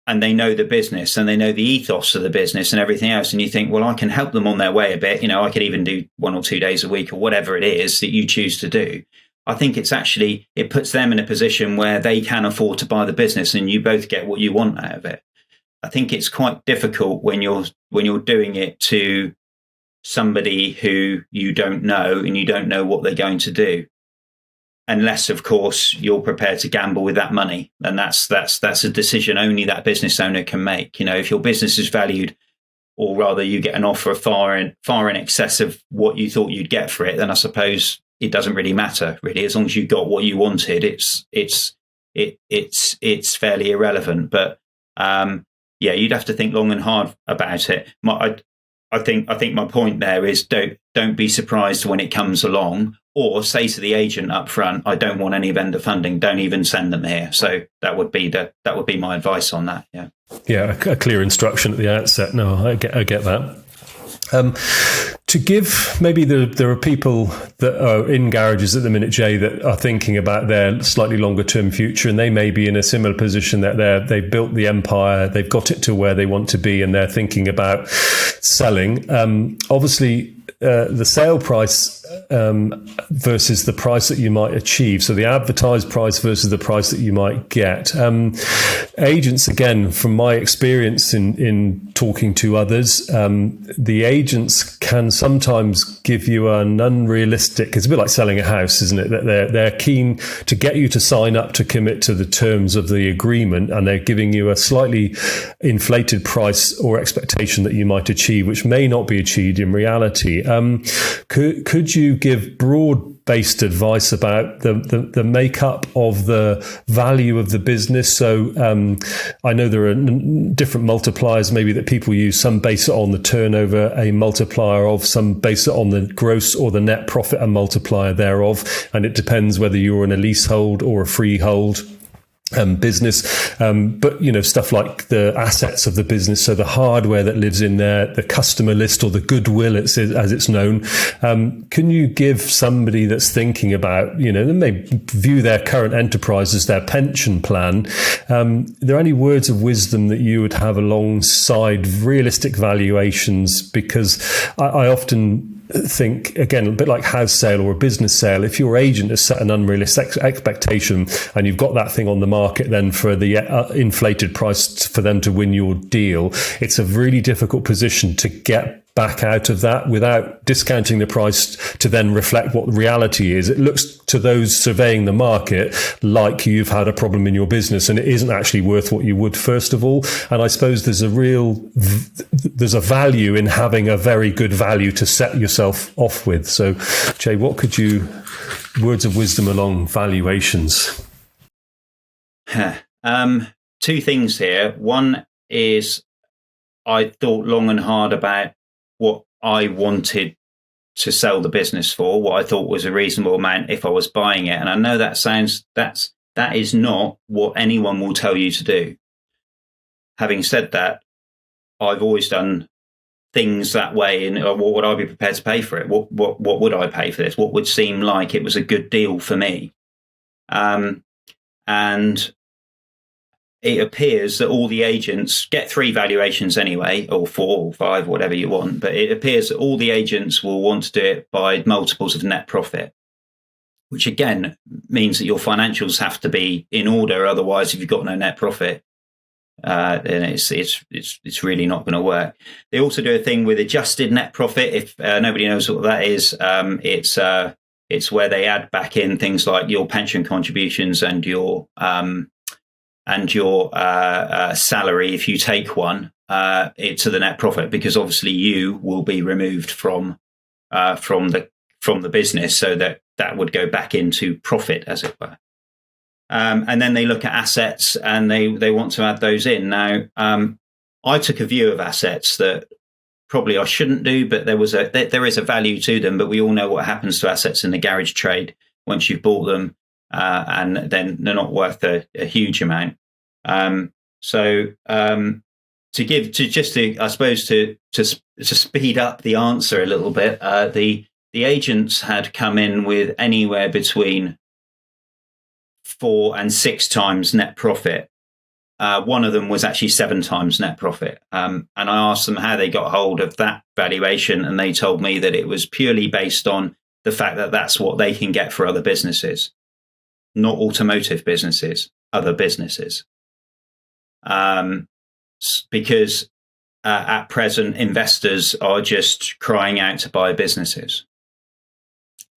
[SPEAKER 3] and they know the business and they know the ethos of the business and everything else, and you think, well, I can help them on their way a bit. I could even do 1 or 2 days a week or whatever it is that you choose to do. I think it puts them in a position where they can afford to buy the business, and you both get what you want out of it. I think it's quite difficult when you're doing it to somebody who you don't know and you don't know what they're going to do, unless, of course, you're prepared to gamble with that money, and that's a decision only that business owner can make. If your business is valued, or rather you get an offer far in excess of what you thought you'd get for it, then I suppose it doesn't really matter, really. As long as you got what you wanted, it's fairly irrelevant. But you'd have to think long and hard about it. I think my point there is don't be surprised when it comes along, or say to the agent up front, I don't want any vendor funding. Don't even send them here. So that would be my advice on that. Yeah.
[SPEAKER 2] Yeah, a clear instruction at the outset. No, I get that. To give, maybe there are people that are in garages at the minute, Jay, that are thinking about their slightly longer term future, and they may be in a similar position that they've built the empire, they've got it to where they want to be, and they're thinking about selling. Obviously, the sale price versus the price that you might achieve. So the advertised price versus the price that you might get. Agents, again, from my experience in talking to others, the agents can sometimes give you an unrealistic, it's a bit like selling a house, isn't it? That they're keen to get you to sign up to commit to the terms of the agreement, and they're giving you a slightly inflated price or expectation that you might achieve, which may not be achieved in reality. Could you give broad-based advice about the makeup of the value of the business? So I know there are different multipliers maybe that people use. Some base it on the turnover, a multiplier of, some base it on the gross or the net profit, a multiplier thereof. And it depends whether you're in a leasehold or a freehold. business, but stuff like the assets of the business, so the hardware that lives in there, the customer list, or the goodwill, as it's known. Can you give somebody that's thinking about, they may view their current enterprise as their pension plan, are there any words of wisdom that you would have alongside realistic valuations? Because I often think, again, a bit like house sale or a business sale, if your agent has set an unrealistic expectation and you've got that thing on the market then for the inflated price for them to win your deal, it's a really difficult position to get back out of that without discounting the price to then reflect what the reality is. It looks to those surveying the market like you've had a problem in your business and it isn't actually worth what you would first of all. And I suppose there's a value in having a very good value to set yourself off with. So, Jay, what could you, words of wisdom along valuations?
[SPEAKER 3] Two things here. One is I thought long and hard about what I wanted to sell the business for, what I thought was a reasonable amount if I was buying it. And I know that is not what anyone will tell you to do. Having said that, I've always done things that way. And what would I be prepared to pay for it? What would I pay for this? What would seem like it was a good deal for me? And it appears that all the agents get 3 valuations anyway, or 4 or 5, whatever you want. But it appears that all the agents will want to do it by multiples of net profit, which again means that your financials have to be in order. Otherwise, if you've got no net profit, then it's really not going to work. They also do a thing with adjusted net profit. If nobody knows what that is, it's where they add back in things like your pension contributions and your salary, if you take one, to the net profit, because obviously you will be removed from the business, so that would go back into profit, as it were. And then they look at assets and they want to add those in. Now, I took a view of assets that probably I shouldn't do, but there is a value to them. But we all know what happens to assets in the garage trade once you've bought them. And then they're not worth a huge amount. To speed up the answer a little bit, the agents had come in with anywhere between 4 and 6 times net profit. One of them was actually 7 times net profit. And I asked them how they got hold of that valuation, and they told me that it was purely based on the fact that that's what they can get for other businesses. Not automotive businesses, other businesses. Because at present, investors are just crying out to buy businesses.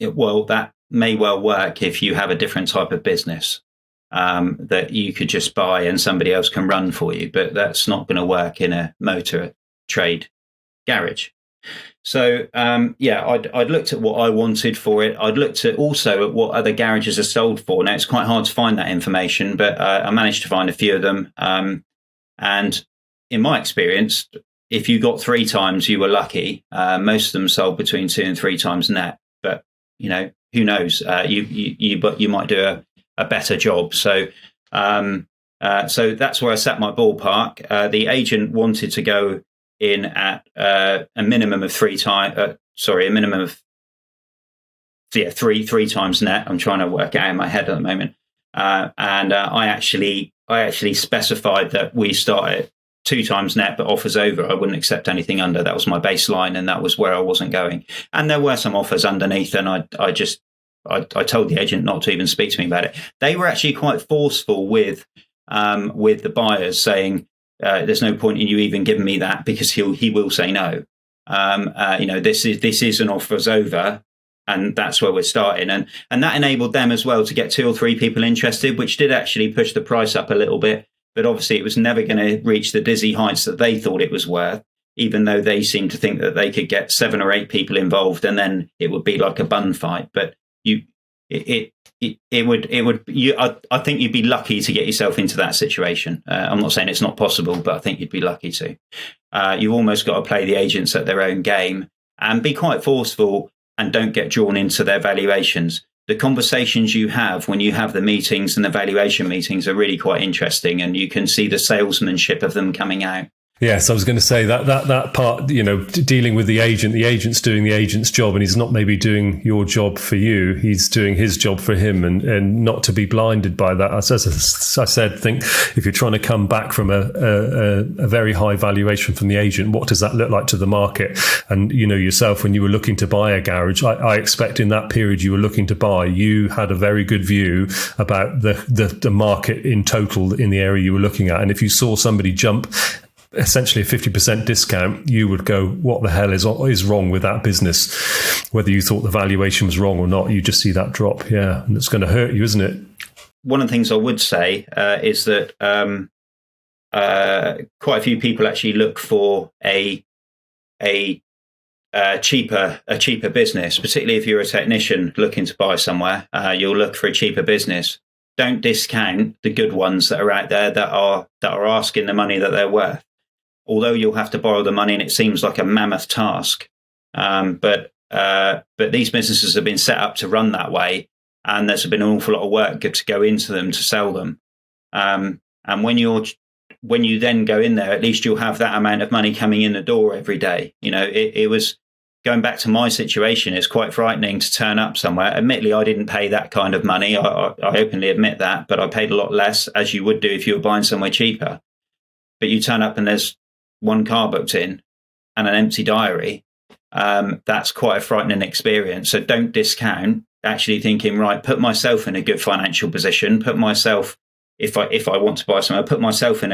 [SPEAKER 3] That may well work if you have a different type of business that you could just buy and somebody else can run for you, but that's not going to work in a motor trade garage. So, I'd looked at what I wanted for it. I'd looked at also at what other garages are sold for. Now, it's quite hard to find that information, but I managed to find a few of them. And in my experience, if you got 3 times, you were lucky. Most of them sold between 2 and 3 times net. But, who knows? You might do a better job. So that's where I set my ballpark. The agent wanted to go in at a minimum of 3 times. A minimum of three times net. I'm trying to work it out in my head at the moment, and I actually specified that we start at 2 times net, but offers over, I wouldn't accept anything under. That was my baseline, and that was where I wasn't going. And there were some offers underneath, and I told the agent not to even speak to me about it. They were actually quite forceful with the buyers, saying, there's no point in you even giving me that, because he will say no. This is an offers over, and that's where we're starting. And that enabled them as well to get 2 or 3 people interested, which did actually push the price up a little bit. But obviously it was never going to reach the dizzy heights that they thought it was worth, even though they seemed to think that they could get 7 or 8 people involved and then it would be like a bun fight. But I think you'd be lucky to get yourself into that situation. I'm not saying it's not possible, but I think you'd be lucky to. You've almost got to play the agents at their own game and be quite forceful, and don't get drawn into their valuations. the conversations you have when you have the meetings and the valuation meetings are really quite interesting, and you can see the salesmanship of them coming out.
[SPEAKER 2] Yes, I was going to say that part, dealing with the agent's doing the agent's job, and he's not maybe doing your job for you. He's doing his job for him, and not to be blinded by that. As I said, think if you're trying to come back from a very high valuation from the agent, what does that look like to the market? And, yourself, when you were looking to buy a garage, I expect in that period you were looking to buy, you had a very good view about the market in total in the area you were looking at. And if you saw somebody jump essentially a 50% discount, you would go, what the hell is wrong with that business? Whether you thought the valuation was wrong or not, you just see that drop. Yeah. And it's going to hurt you, isn't it?
[SPEAKER 3] One of the things I would say is that quite a few people actually look for a cheaper business, particularly if you're a technician looking to buy somewhere. You'll look for a cheaper business. Don't discount the good ones that are out there that are asking the money that they're worth. Although you'll have to borrow the money, and it seems like a mammoth task, but these businesses have been set up to run that way, and there's been an awful lot of work to go into them to sell them. And when you then go in there, at least you'll have that amount of money coming in the door every day. It was going back to my situation. It's quite frightening to turn up somewhere. Admittedly, I didn't pay that kind of money. I openly admit that, but I paid a lot less, as you would do if you were buying somewhere cheaper. But you turn up and there's one car booked in and an empty diary. That's quite a frightening experience. So don't discount actually thinking, right, put myself in a good financial position, put myself, if I want to buy somewhere, put myself in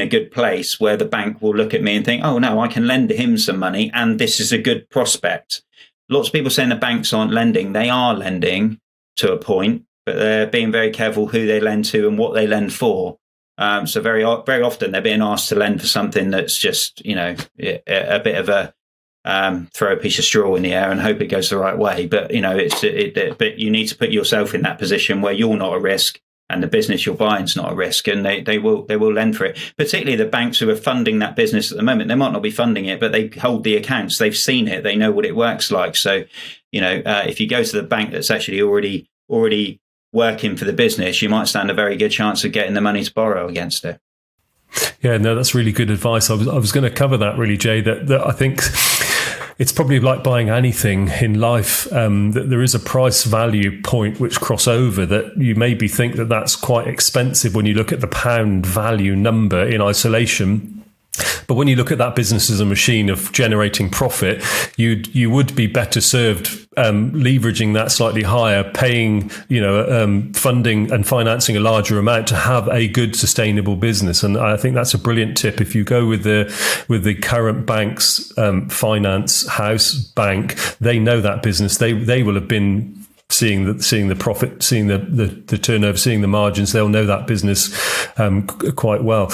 [SPEAKER 3] a good place where the bank will look at me and think, oh no, I can lend him some money and this is a good prospect. Lots of people saying the banks aren't lending. They are lending to a point, but they're being very careful who they lend to and what they lend for. So very often they're being asked to lend for something that's just, a bit of a throw a piece of straw in the air and hope it goes the right way. But, but you need to put yourself in that position where you're not a risk and the business you're buying is not a risk, and they will lend for it. Particularly the banks who are funding that business at the moment. They might not be funding it, but they hold the accounts. They've seen it. They know what it works like. So, if you go to the bank that's actually already working for the business, you might stand a very good chance of getting the money to borrow against it.
[SPEAKER 2] Yeah, no, that's really good advice. I was going to cover that really, Jay, that I think it's probably like buying anything in life, that there is a price value point which cross over, that you maybe think that that's quite expensive when you look at the pound value number in isolation. But when you look at that business as a machine of generating profit, you would be better served leveraging that slightly higher, paying, funding and financing a larger amount to have a good sustainable business. And I think that's a brilliant tip. If you go with the current bank's finance house bank, they know that business. They will have been seeing the profit, seeing the turnover, seeing the margins. They'll know that business quite well.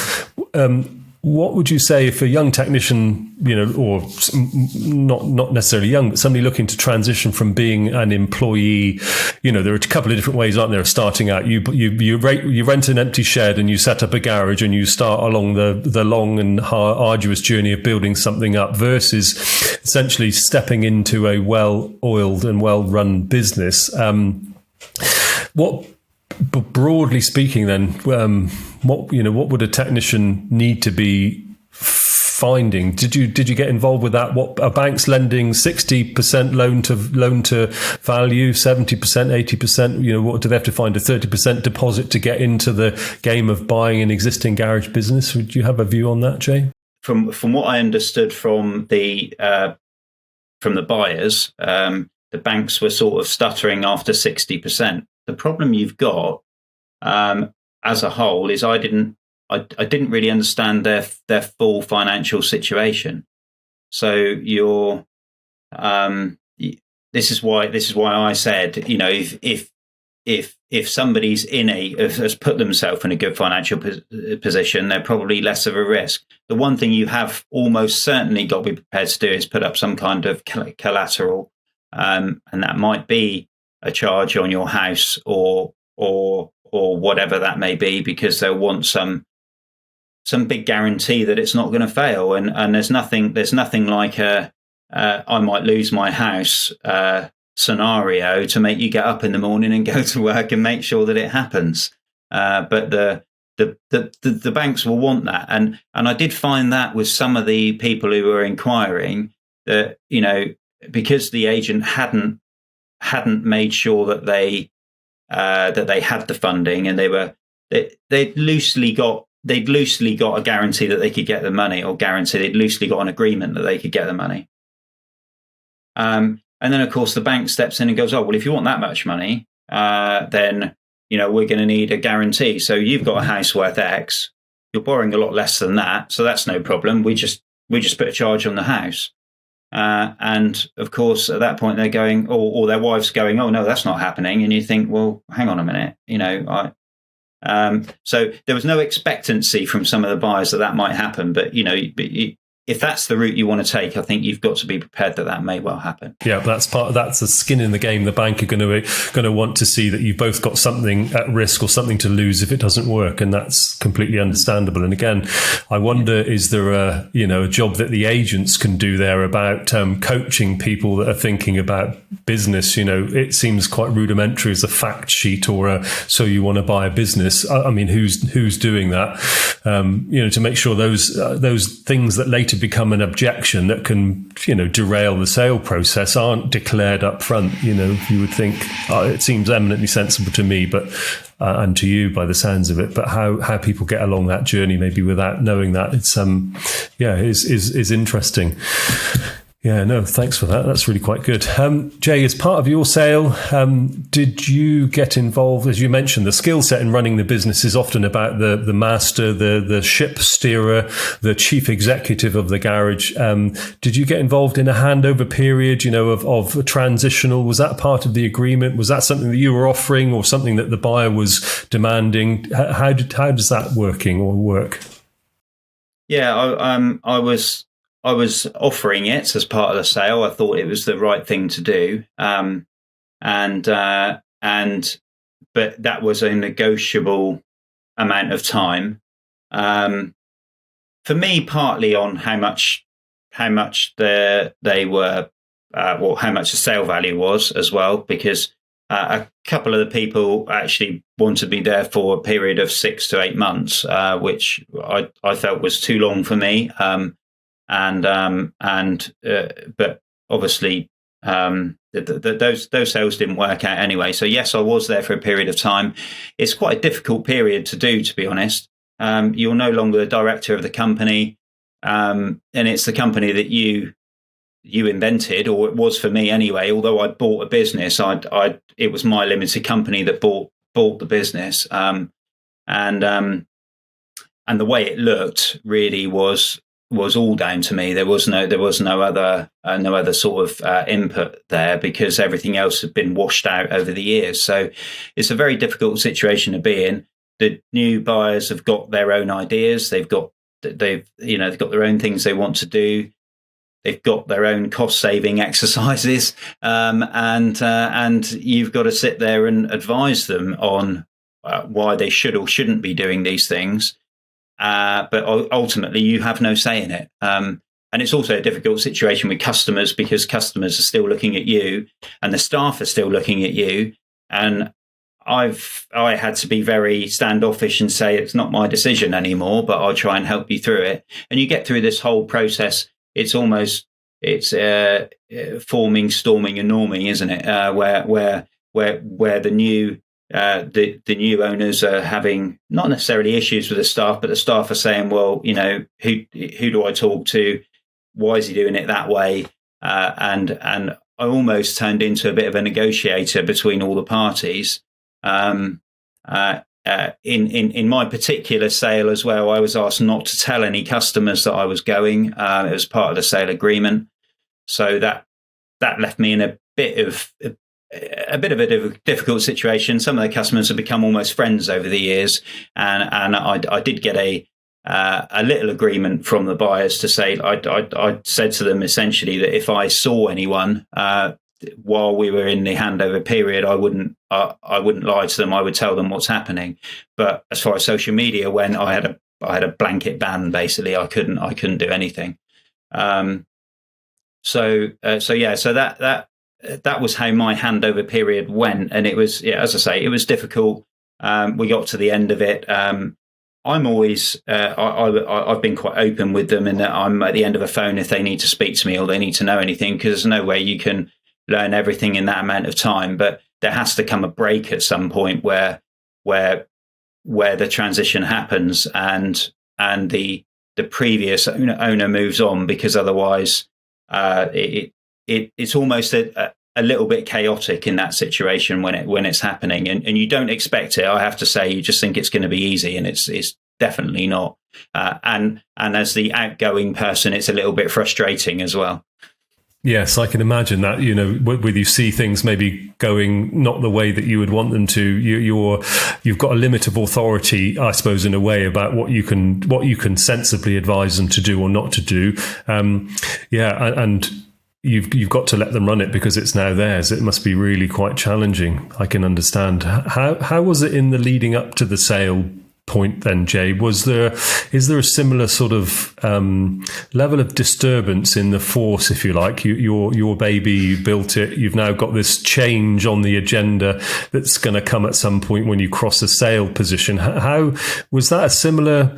[SPEAKER 2] What would you say if a young technician, or not necessarily young, but somebody looking to transition from being an employee? There are a couple of different ways, aren't there, of starting out. You rent an empty shed and you set up a garage and you start along the long and arduous journey of building something up, versus essentially stepping into a well-oiled and well-run business. But broadly speaking, then, what would a technician need to be finding? Did you get involved with that? What, are banks lending 60% loan to value, 70%, 80%? What do they have to find, a 30% deposit to get into the game of buying an existing garage business? Would you have a view on that, Jay?
[SPEAKER 3] From what I understood from the buyers, the banks were sort of stuttering after 60%. The problem you've got as a whole is I didn't really understand their full financial situation. So this is why I said, if somebody's has put themselves in a good financial position, they're probably less of a risk. The one thing you have almost certainly got to be prepared to do is put up some kind of collateral, and that might be a charge on your house or whatever that may be, because they'll want some big guarantee that it's not going to fail. And there's nothing like I might lose my house scenario to make you get up in the morning and go to work and make sure that it happens. But the banks will want that, and I did find that with some of the people who were inquiring that, because the agent hadn't made sure that they had the funding, and they'd loosely got a guarantee that they could get the money, or they'd loosely got an agreement that they could get the money. And then, of course, the bank steps in and goes, oh, well, if you want that much money, then, we're going to need a guarantee. So you've got a house worth X. You're borrowing a lot less than that. So that's no problem. We just put a charge on the house. And, of course, at that point, they're going, or their wife's going, oh, no, that's not happening. And you think, well, hang on a minute. So there was no expectancy from some of the buyers that might happen. But, if that's the route you want to take, I think you've got to be prepared that may well happen.
[SPEAKER 2] Yeah, that's a skin in the game. The bank are going to want to see that you've both got something at risk or something to lose if it doesn't work, and that's completely understandable. And again, I wonder, is there a job that the agents can do there about coaching people that are thinking about business? It seems quite rudimentary as a fact sheet or so you want to buy a business. I mean, who's doing that? To make sure those things that later become an objection that can derail the sale process aren't declared up front. You would think it seems eminently sensible to me, but and to you by the sounds of it, but how people get along that journey maybe without knowing that, it's is interesting. Yeah, no, thanks for that. That's really quite good. Jay, as part of your sale, did you get involved? As you mentioned, the skill set in running the business is often about the master, the ship steerer, the chief executive of the garage. Did you get involved in a handover period, of a transitional? Was that part of the agreement? Was that something that you were offering or something that the buyer was demanding? How does that work?
[SPEAKER 3] Yeah, I was offering it as part of the sale. I thought it was the right thing to do, but that was a negotiable amount of time. For me, partly on how much they were, how much the sale value was as well, because a couple of the people actually wanted me there for a period of 6 to 8 months, which I felt was too long for me. But obviously, those sales didn't work out anyway. So yes, I was there for a period of time. It's quite a difficult period to do, to be honest. You're no longer the director of the company, and it's the company that you invented, or it was for me anyway. Although I bought a business, it was my limited company that bought the business, and the way it looked really was all down to me. There was no other sort of input there, because everything else had been washed out over the years. So it's a very difficult situation to be in. The new buyers have got their own ideas. They've got their own things they want to do. They've got their own cost saving exercises, and you've got to sit there and advise them on why they should or shouldn't be doing these things. But ultimately, you have no say in it. And it's also a difficult situation with customers, because customers are still looking at you and the staff are still looking at you. And I had to be very standoffish and say, it's not my decision anymore, but I'll try and help you through it. And you get through this whole process. It's forming, storming and norming, isn't it? Where the new owners are having not necessarily issues with the staff, but the staff are saying, well, who do I talk to? Why is he doing it that way? And I almost turned into a bit of a negotiator between all the parties. In my particular sale as well, I was asked not to tell any customers that I was going. It was part of the sale agreement. So that left me in a bit of a difficult situation. Some of the customers have become almost friends over the years, and I did get a little agreement from the buyers to say, I said to them essentially that if I saw anyone while we were in the handover period, I wouldn't lie to them. I would tell them what's happening. But as far as social media went, I had a blanket ban. Basically, I couldn't do anything. So that that was how my handover period went, and it was, as I say, it was difficult. We got to the end of it. I'm always, I've been quite open with them in that I'm at the end of a phone if they need to speak to me or they need to know anything, because there's no way you can learn everything in that amount of time. But there has to come a break at some point where the transition happens and the previous owner moves on, because otherwise it's almost a little bit chaotic in that situation when it's happening, and you don't expect it. I have to say, you just think it's going to be easy, and it's definitely not. And as the outgoing person, it's a little bit frustrating as well.
[SPEAKER 2] Yes, I can imagine that, whether you see things maybe going not the way that you would want them to, you've got a limit of authority, I suppose, in a way, about what you can sensibly advise them to do or not to do. And you've got to let them run it because it's now theirs. It must be really quite challenging. I can understand. How was it in the leading up to the sale point then, Jay? Is there a similar sort of level of disturbance in the force, if you like? Your baby, you built it, you've now got this change on the agenda that's going to come at some point when you cross a sale position. How was that a similar,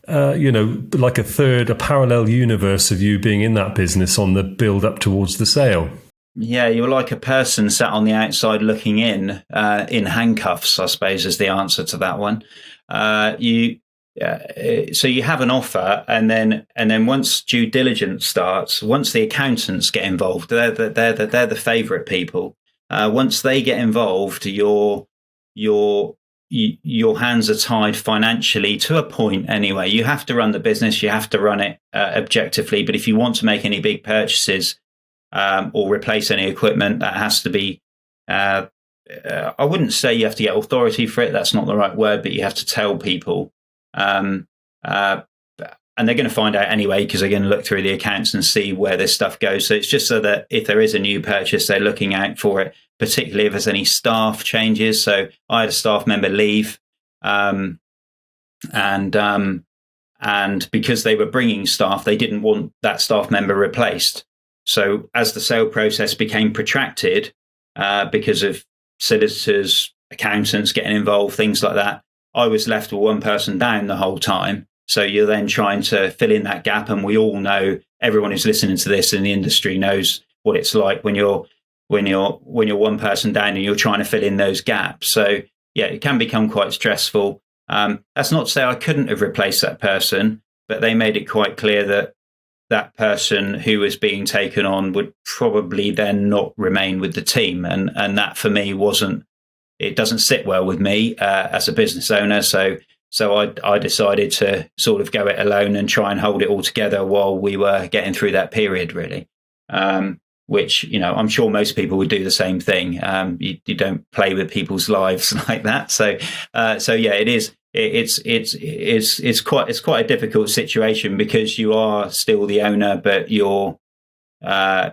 [SPEAKER 2] like a parallel universe of you being in that business on the build up towards the sale?
[SPEAKER 3] Yeah, you're like a person sat on the outside looking in handcuffs, I suppose, is the answer to that one. So you have an offer, and then once due diligence starts, once the accountants get involved, they're the favourite people. Once they get involved, your hands are tied financially to a point. Anyway, you have to run the business, you have to run it objectively. But if you want to make any big purchases or replace any equipment, that has to be. I wouldn't say you have to get authority for it. That's not the right word, but you have to tell people. And they're going to find out anyway, because they're going to look through the accounts and see where this stuff goes. So it's just so that if there is a new purchase, they're looking out for it, particularly if there's any staff changes. So I had a staff member leave, and because they were bringing staff, they didn't want that staff member replaced. So as the sale process became protracted, because of solicitors, accountants getting involved, things like that, I was left with one person down the whole time. So you're then trying to fill in that gap, and we all know, everyone who's listening to this in the industry knows what it's like when you're one person down and you're trying to fill in those gaps. So yeah, it can become quite stressful. That's not to say I couldn't have replaced that person, but they made it quite clear that that person who was being taken on would probably then not remain with the team. And that for me it doesn't sit well with me as a business owner. So I decided to sort of go it alone and try and hold it all together while we were getting through that period, really. Which, I'm sure most people would do the same thing. You don't play with people's lives like that. So yeah, it is. It's quite a difficult situation, because you are still the owner, but your hands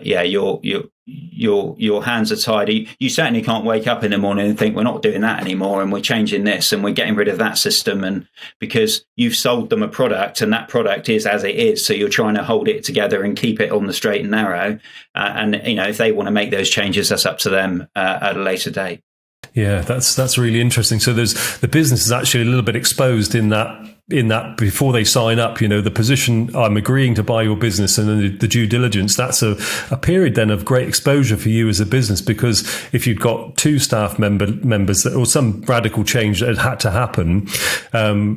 [SPEAKER 3] are tied. You certainly can't wake up in the morning and think, we're not doing that anymore, and we're changing this, and we're getting rid of that system, and because you've sold them a product, and that product is as it is, so you're trying to hold it together and keep it on the straight and narrow. And if they want to make those changes, that's up to them at a later date.
[SPEAKER 2] Yeah, that's really interesting. So the business is actually a little bit exposed in that before they sign up, the position, I'm agreeing to buy your business, and then the due diligence, that's a period then of great exposure for you as a business, because if you've got two staff members or some radical change that had to happen,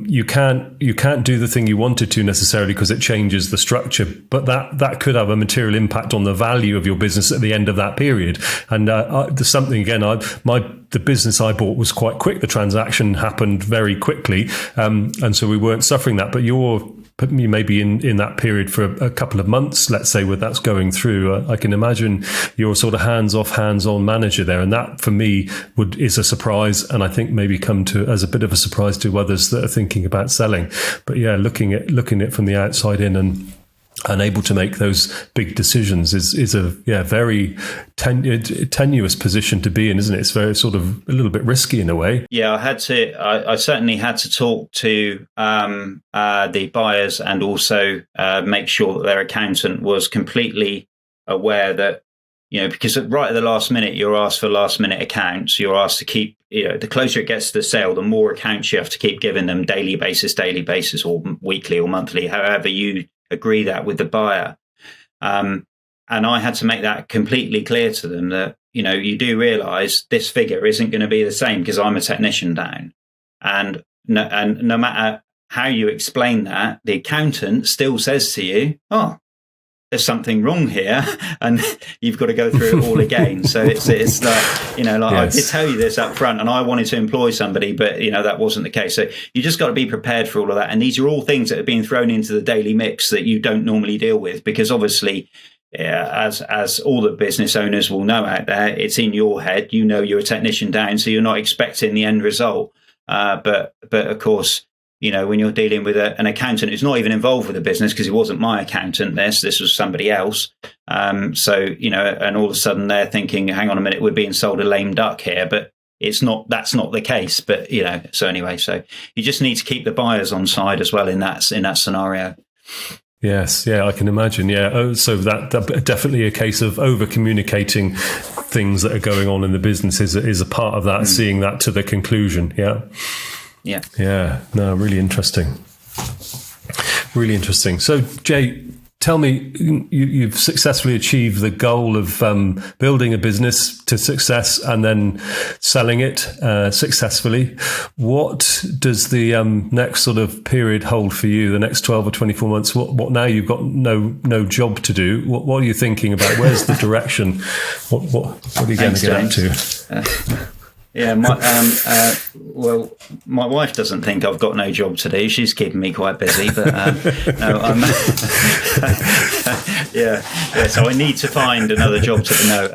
[SPEAKER 2] you can't do the thing you wanted to necessarily, because it changes the structure, but that could have a material impact on the value of your business at the end of that period. And there's something, again, the business I bought was quite quick. The transaction happened very quickly, and so we weren't suffering that. But you may be in that period for a couple of months, let's say, where that's going through. I can imagine you're sort of hands-off, hands-on manager there, and that for me is a surprise, and I think maybe come to as a bit of a surprise to others that are thinking about selling. But yeah, looking at it from the outside in and able to make those big decisions is a very tenuous position to be in, isn't it? It's very sort of a little bit risky in a way.
[SPEAKER 3] Yeah, I certainly had to talk to the buyers, and also make sure that their accountant was completely aware that because right at the last minute, you're asked for last minute accounts. You're asked to keep, the closer it gets to the sale, the more accounts you have to keep giving them daily basis, or weekly or monthly, however you agree that with the buyer. And I had to make that completely clear to them that, you do realize this figure isn't going to be the same because I'm a technician down. And no matter how you explain that, the accountant still says to you, oh, there's something wrong here, and you've got to go through it all again. So it's like, yes. I did tell you this up front, and I wanted to employ somebody, but that wasn't the case. So you just got to be prepared for all of that. And these are all things that are being thrown into the daily mix that you don't normally deal with, because obviously, as all the business owners will know out there, it's in your head. You're a technician down, so you're not expecting the end result. But of course, when you're dealing with an accountant who's not even involved with the business, because it wasn't my accountant, this was somebody else. And all of a sudden they're thinking, hang on a minute, we're being sold a lame duck here, but that's not the case. But, so anyway, so you just need to keep the buyers on side as well in that scenario.
[SPEAKER 2] Yes, yeah, I can imagine. Yeah, so that definitely a case of over communicating things that are going on in the business is a part of that, seeing that to the conclusion. Yeah.
[SPEAKER 3] Yeah.
[SPEAKER 2] Yeah. No, really interesting. Really interesting. So, Jay, tell me, you've successfully achieved the goal of building a business to success and then selling it successfully. What does the next sort of period hold for you, the next 12 or 24 months? What now you've got no job to do? What are you thinking about? Where's the direction? What are you going to get up to?
[SPEAKER 3] Yeah, well, my wife doesn't think I've got no job to do. She's keeping me quite busy, but no, yeah. So I need to find another job to do.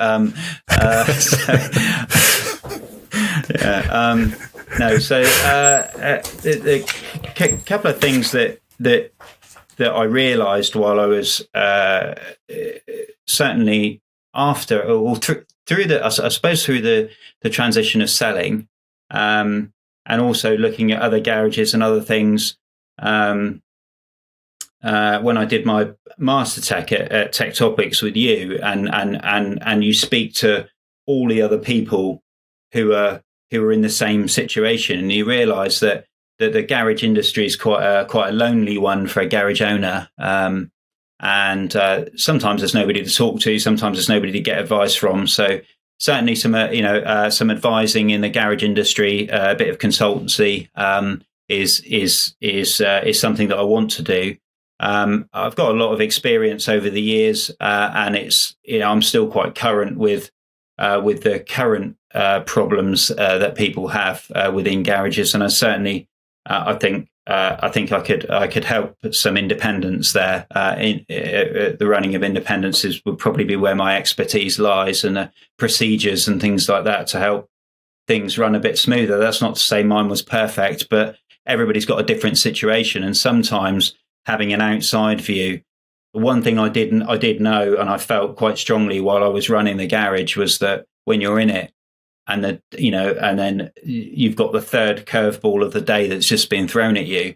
[SPEAKER 3] A couple of things that I realised while I was certainly after or through the transition of selling, and also looking at other garages and other things. When I did my Master Tech at Tech Topics with you, and you speak to all the other people who are in the same situation, and you realise that the garage industry is quite a lonely one for a garage owner. And sometimes there's nobody to talk to. Sometimes there's nobody to get advice from. So certainly some advising in the garage industry, a bit of consultancy is something that I want to do. I've got a lot of experience over the years, and it's I'm still quite current with the current problems that people have within garages, and I certainly I think I could help some independents there. The running of independents would probably be where my expertise lies, and the procedures and things like that to help things run a bit smoother. That's not to say mine was perfect, but everybody's got a different situation, and sometimes having an outside view. One thing I did know, and I felt quite strongly while I was running the garage, was that when you're in it, and then you've got the third curveball of the day that's just been thrown at you.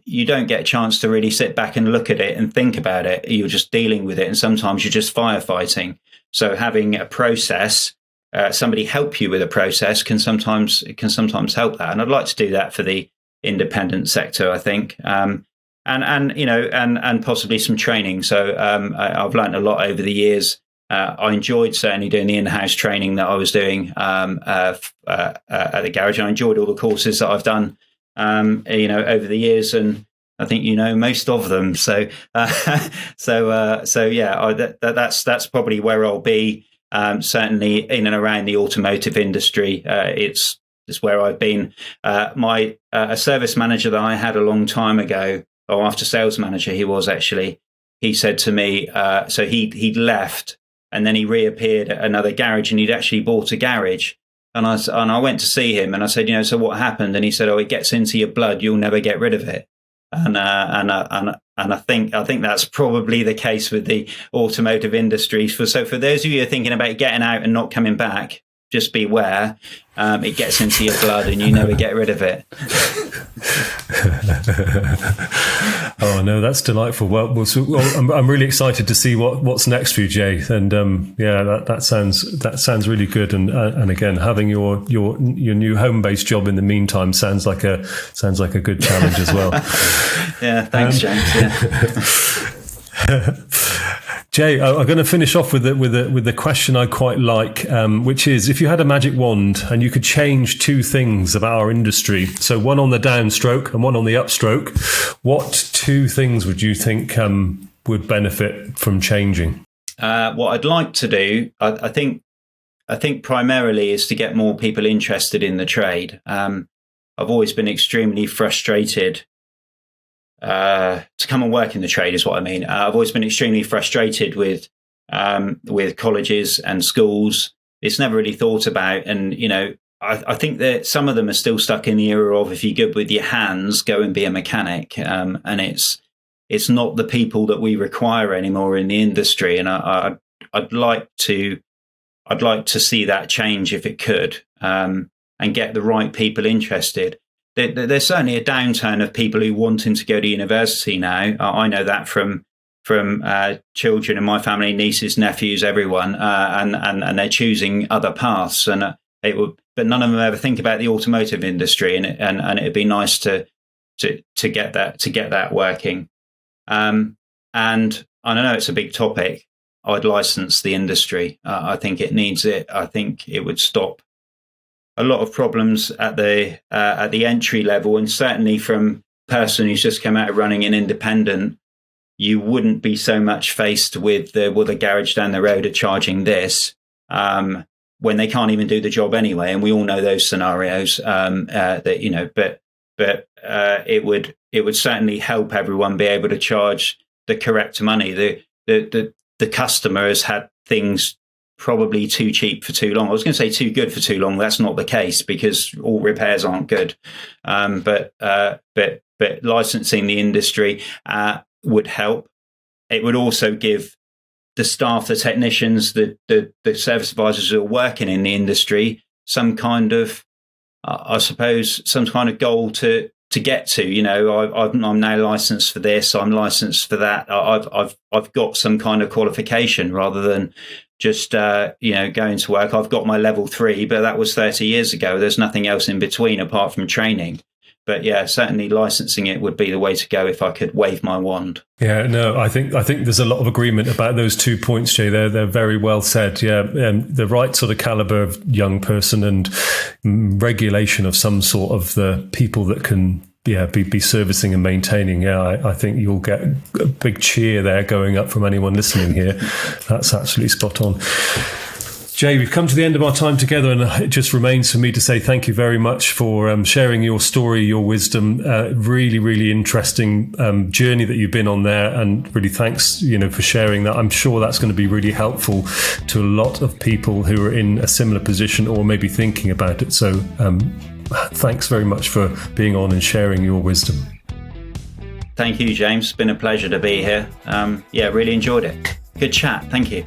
[SPEAKER 3] You don't get a chance to really sit back and look at it and think about it. You're just dealing with it, and sometimes you're just firefighting. So having a process, somebody help you with a process, can sometimes help that. And I'd like to do that for the independent sector, I think, and possibly some training. So I've learned a lot over the years. I enjoyed certainly doing the in-house training that I was doing at the garage. I enjoyed all the courses that I've done, over the years, and I think most of them. So that's probably where I'll be. Certainly in and around the automotive industry, it's where I've been. My service manager that I had a long time ago, or after sales manager, he said to me, so he'd left. And then he reappeared at another garage, and he'd actually bought a garage. And I went to see him, and I said, so what happened? And he said, it gets into your blood. You'll never get rid of it. And I think that's probably the case with the automotive industry. So for those of you who are thinking about getting out and not coming back, just beware. It gets into your blood and you never get rid of it.
[SPEAKER 2] Oh no, that's delightful. Well, I'm really excited to see what's next for you, Jay. And that sounds really good. And again, having your new home-based job in the meantime sounds like a good challenge as well.
[SPEAKER 3] Yeah, thanks, James. Yeah.
[SPEAKER 2] Jay, I'm going to finish off with the question I quite like, which is, if you had a magic wand and you could change two things about our industry, so one on the downstroke and one on the upstroke, what two things would you think would benefit from changing?
[SPEAKER 3] What I'd like to do, I think primarily, is to get more people interested in the trade. I've always been extremely frustrated. To come and work in the trade is what I mean. I've always been extremely frustrated with colleges and schools. It's never really thought about, and I think that some of them are still stuck in the era of, if you're good with your hands, go and be a mechanic. And it's not the people that we require anymore in the industry. And I'd like to see that change if it could, and get the right people interested. There's certainly a downturn of people who wanting to go to university now. I know that from children in my family, nieces, nephews, everyone, and they're choosing other paths. And but none of them ever think about the automotive industry, and it'd be nice to get that working. And I know it's a big topic. I'd license the industry. I think it needs it. I think it would stop a lot of problems at the entry level, and certainly from a person who's just come out of running an independent, you wouldn't be so much faced with the garage down the road are charging this, when they can't even do the job anyway. And we all know those scenarios. But it would certainly help everyone be able to charge the correct money. The customer has had things probably too cheap for too long. I was going to say too good for too long. That's not the case, because all repairs aren't good. But licensing the industry would help. It would also give the staff, the technicians, the service advisors who are working in the industry some kind of, I suppose, some kind of goal to get to. I'm now licensed for this. I'm licensed for that. I've got some kind of qualification, rather than just going to work. I've got my level 3, but that was 30 years ago. There's nothing else in between apart from training. But yeah, certainly licensing it would be the way to go if I could wave my wand.
[SPEAKER 2] Yeah, no, I think there's a lot of agreement about those 2 points, Jay. They're very well said. Yeah, the right sort of caliber of young person and regulation of some sort of the people that can be servicing and maintaining. Yeah, I think you'll get a big cheer there going up from anyone listening here. That's absolutely spot on. Jay, we've come to the end of our time together, and it just remains for me to say thank you very much for sharing your story, your wisdom. Really, really interesting journey that you've been on there, and really thanks, for sharing that. I'm sure that's going to be really helpful to a lot of people who are in a similar position or maybe thinking about it. So thanks very much for being on and sharing your wisdom.
[SPEAKER 3] Thank you, James. It's been a pleasure to be here. Really enjoyed it. Good chat. Thank you.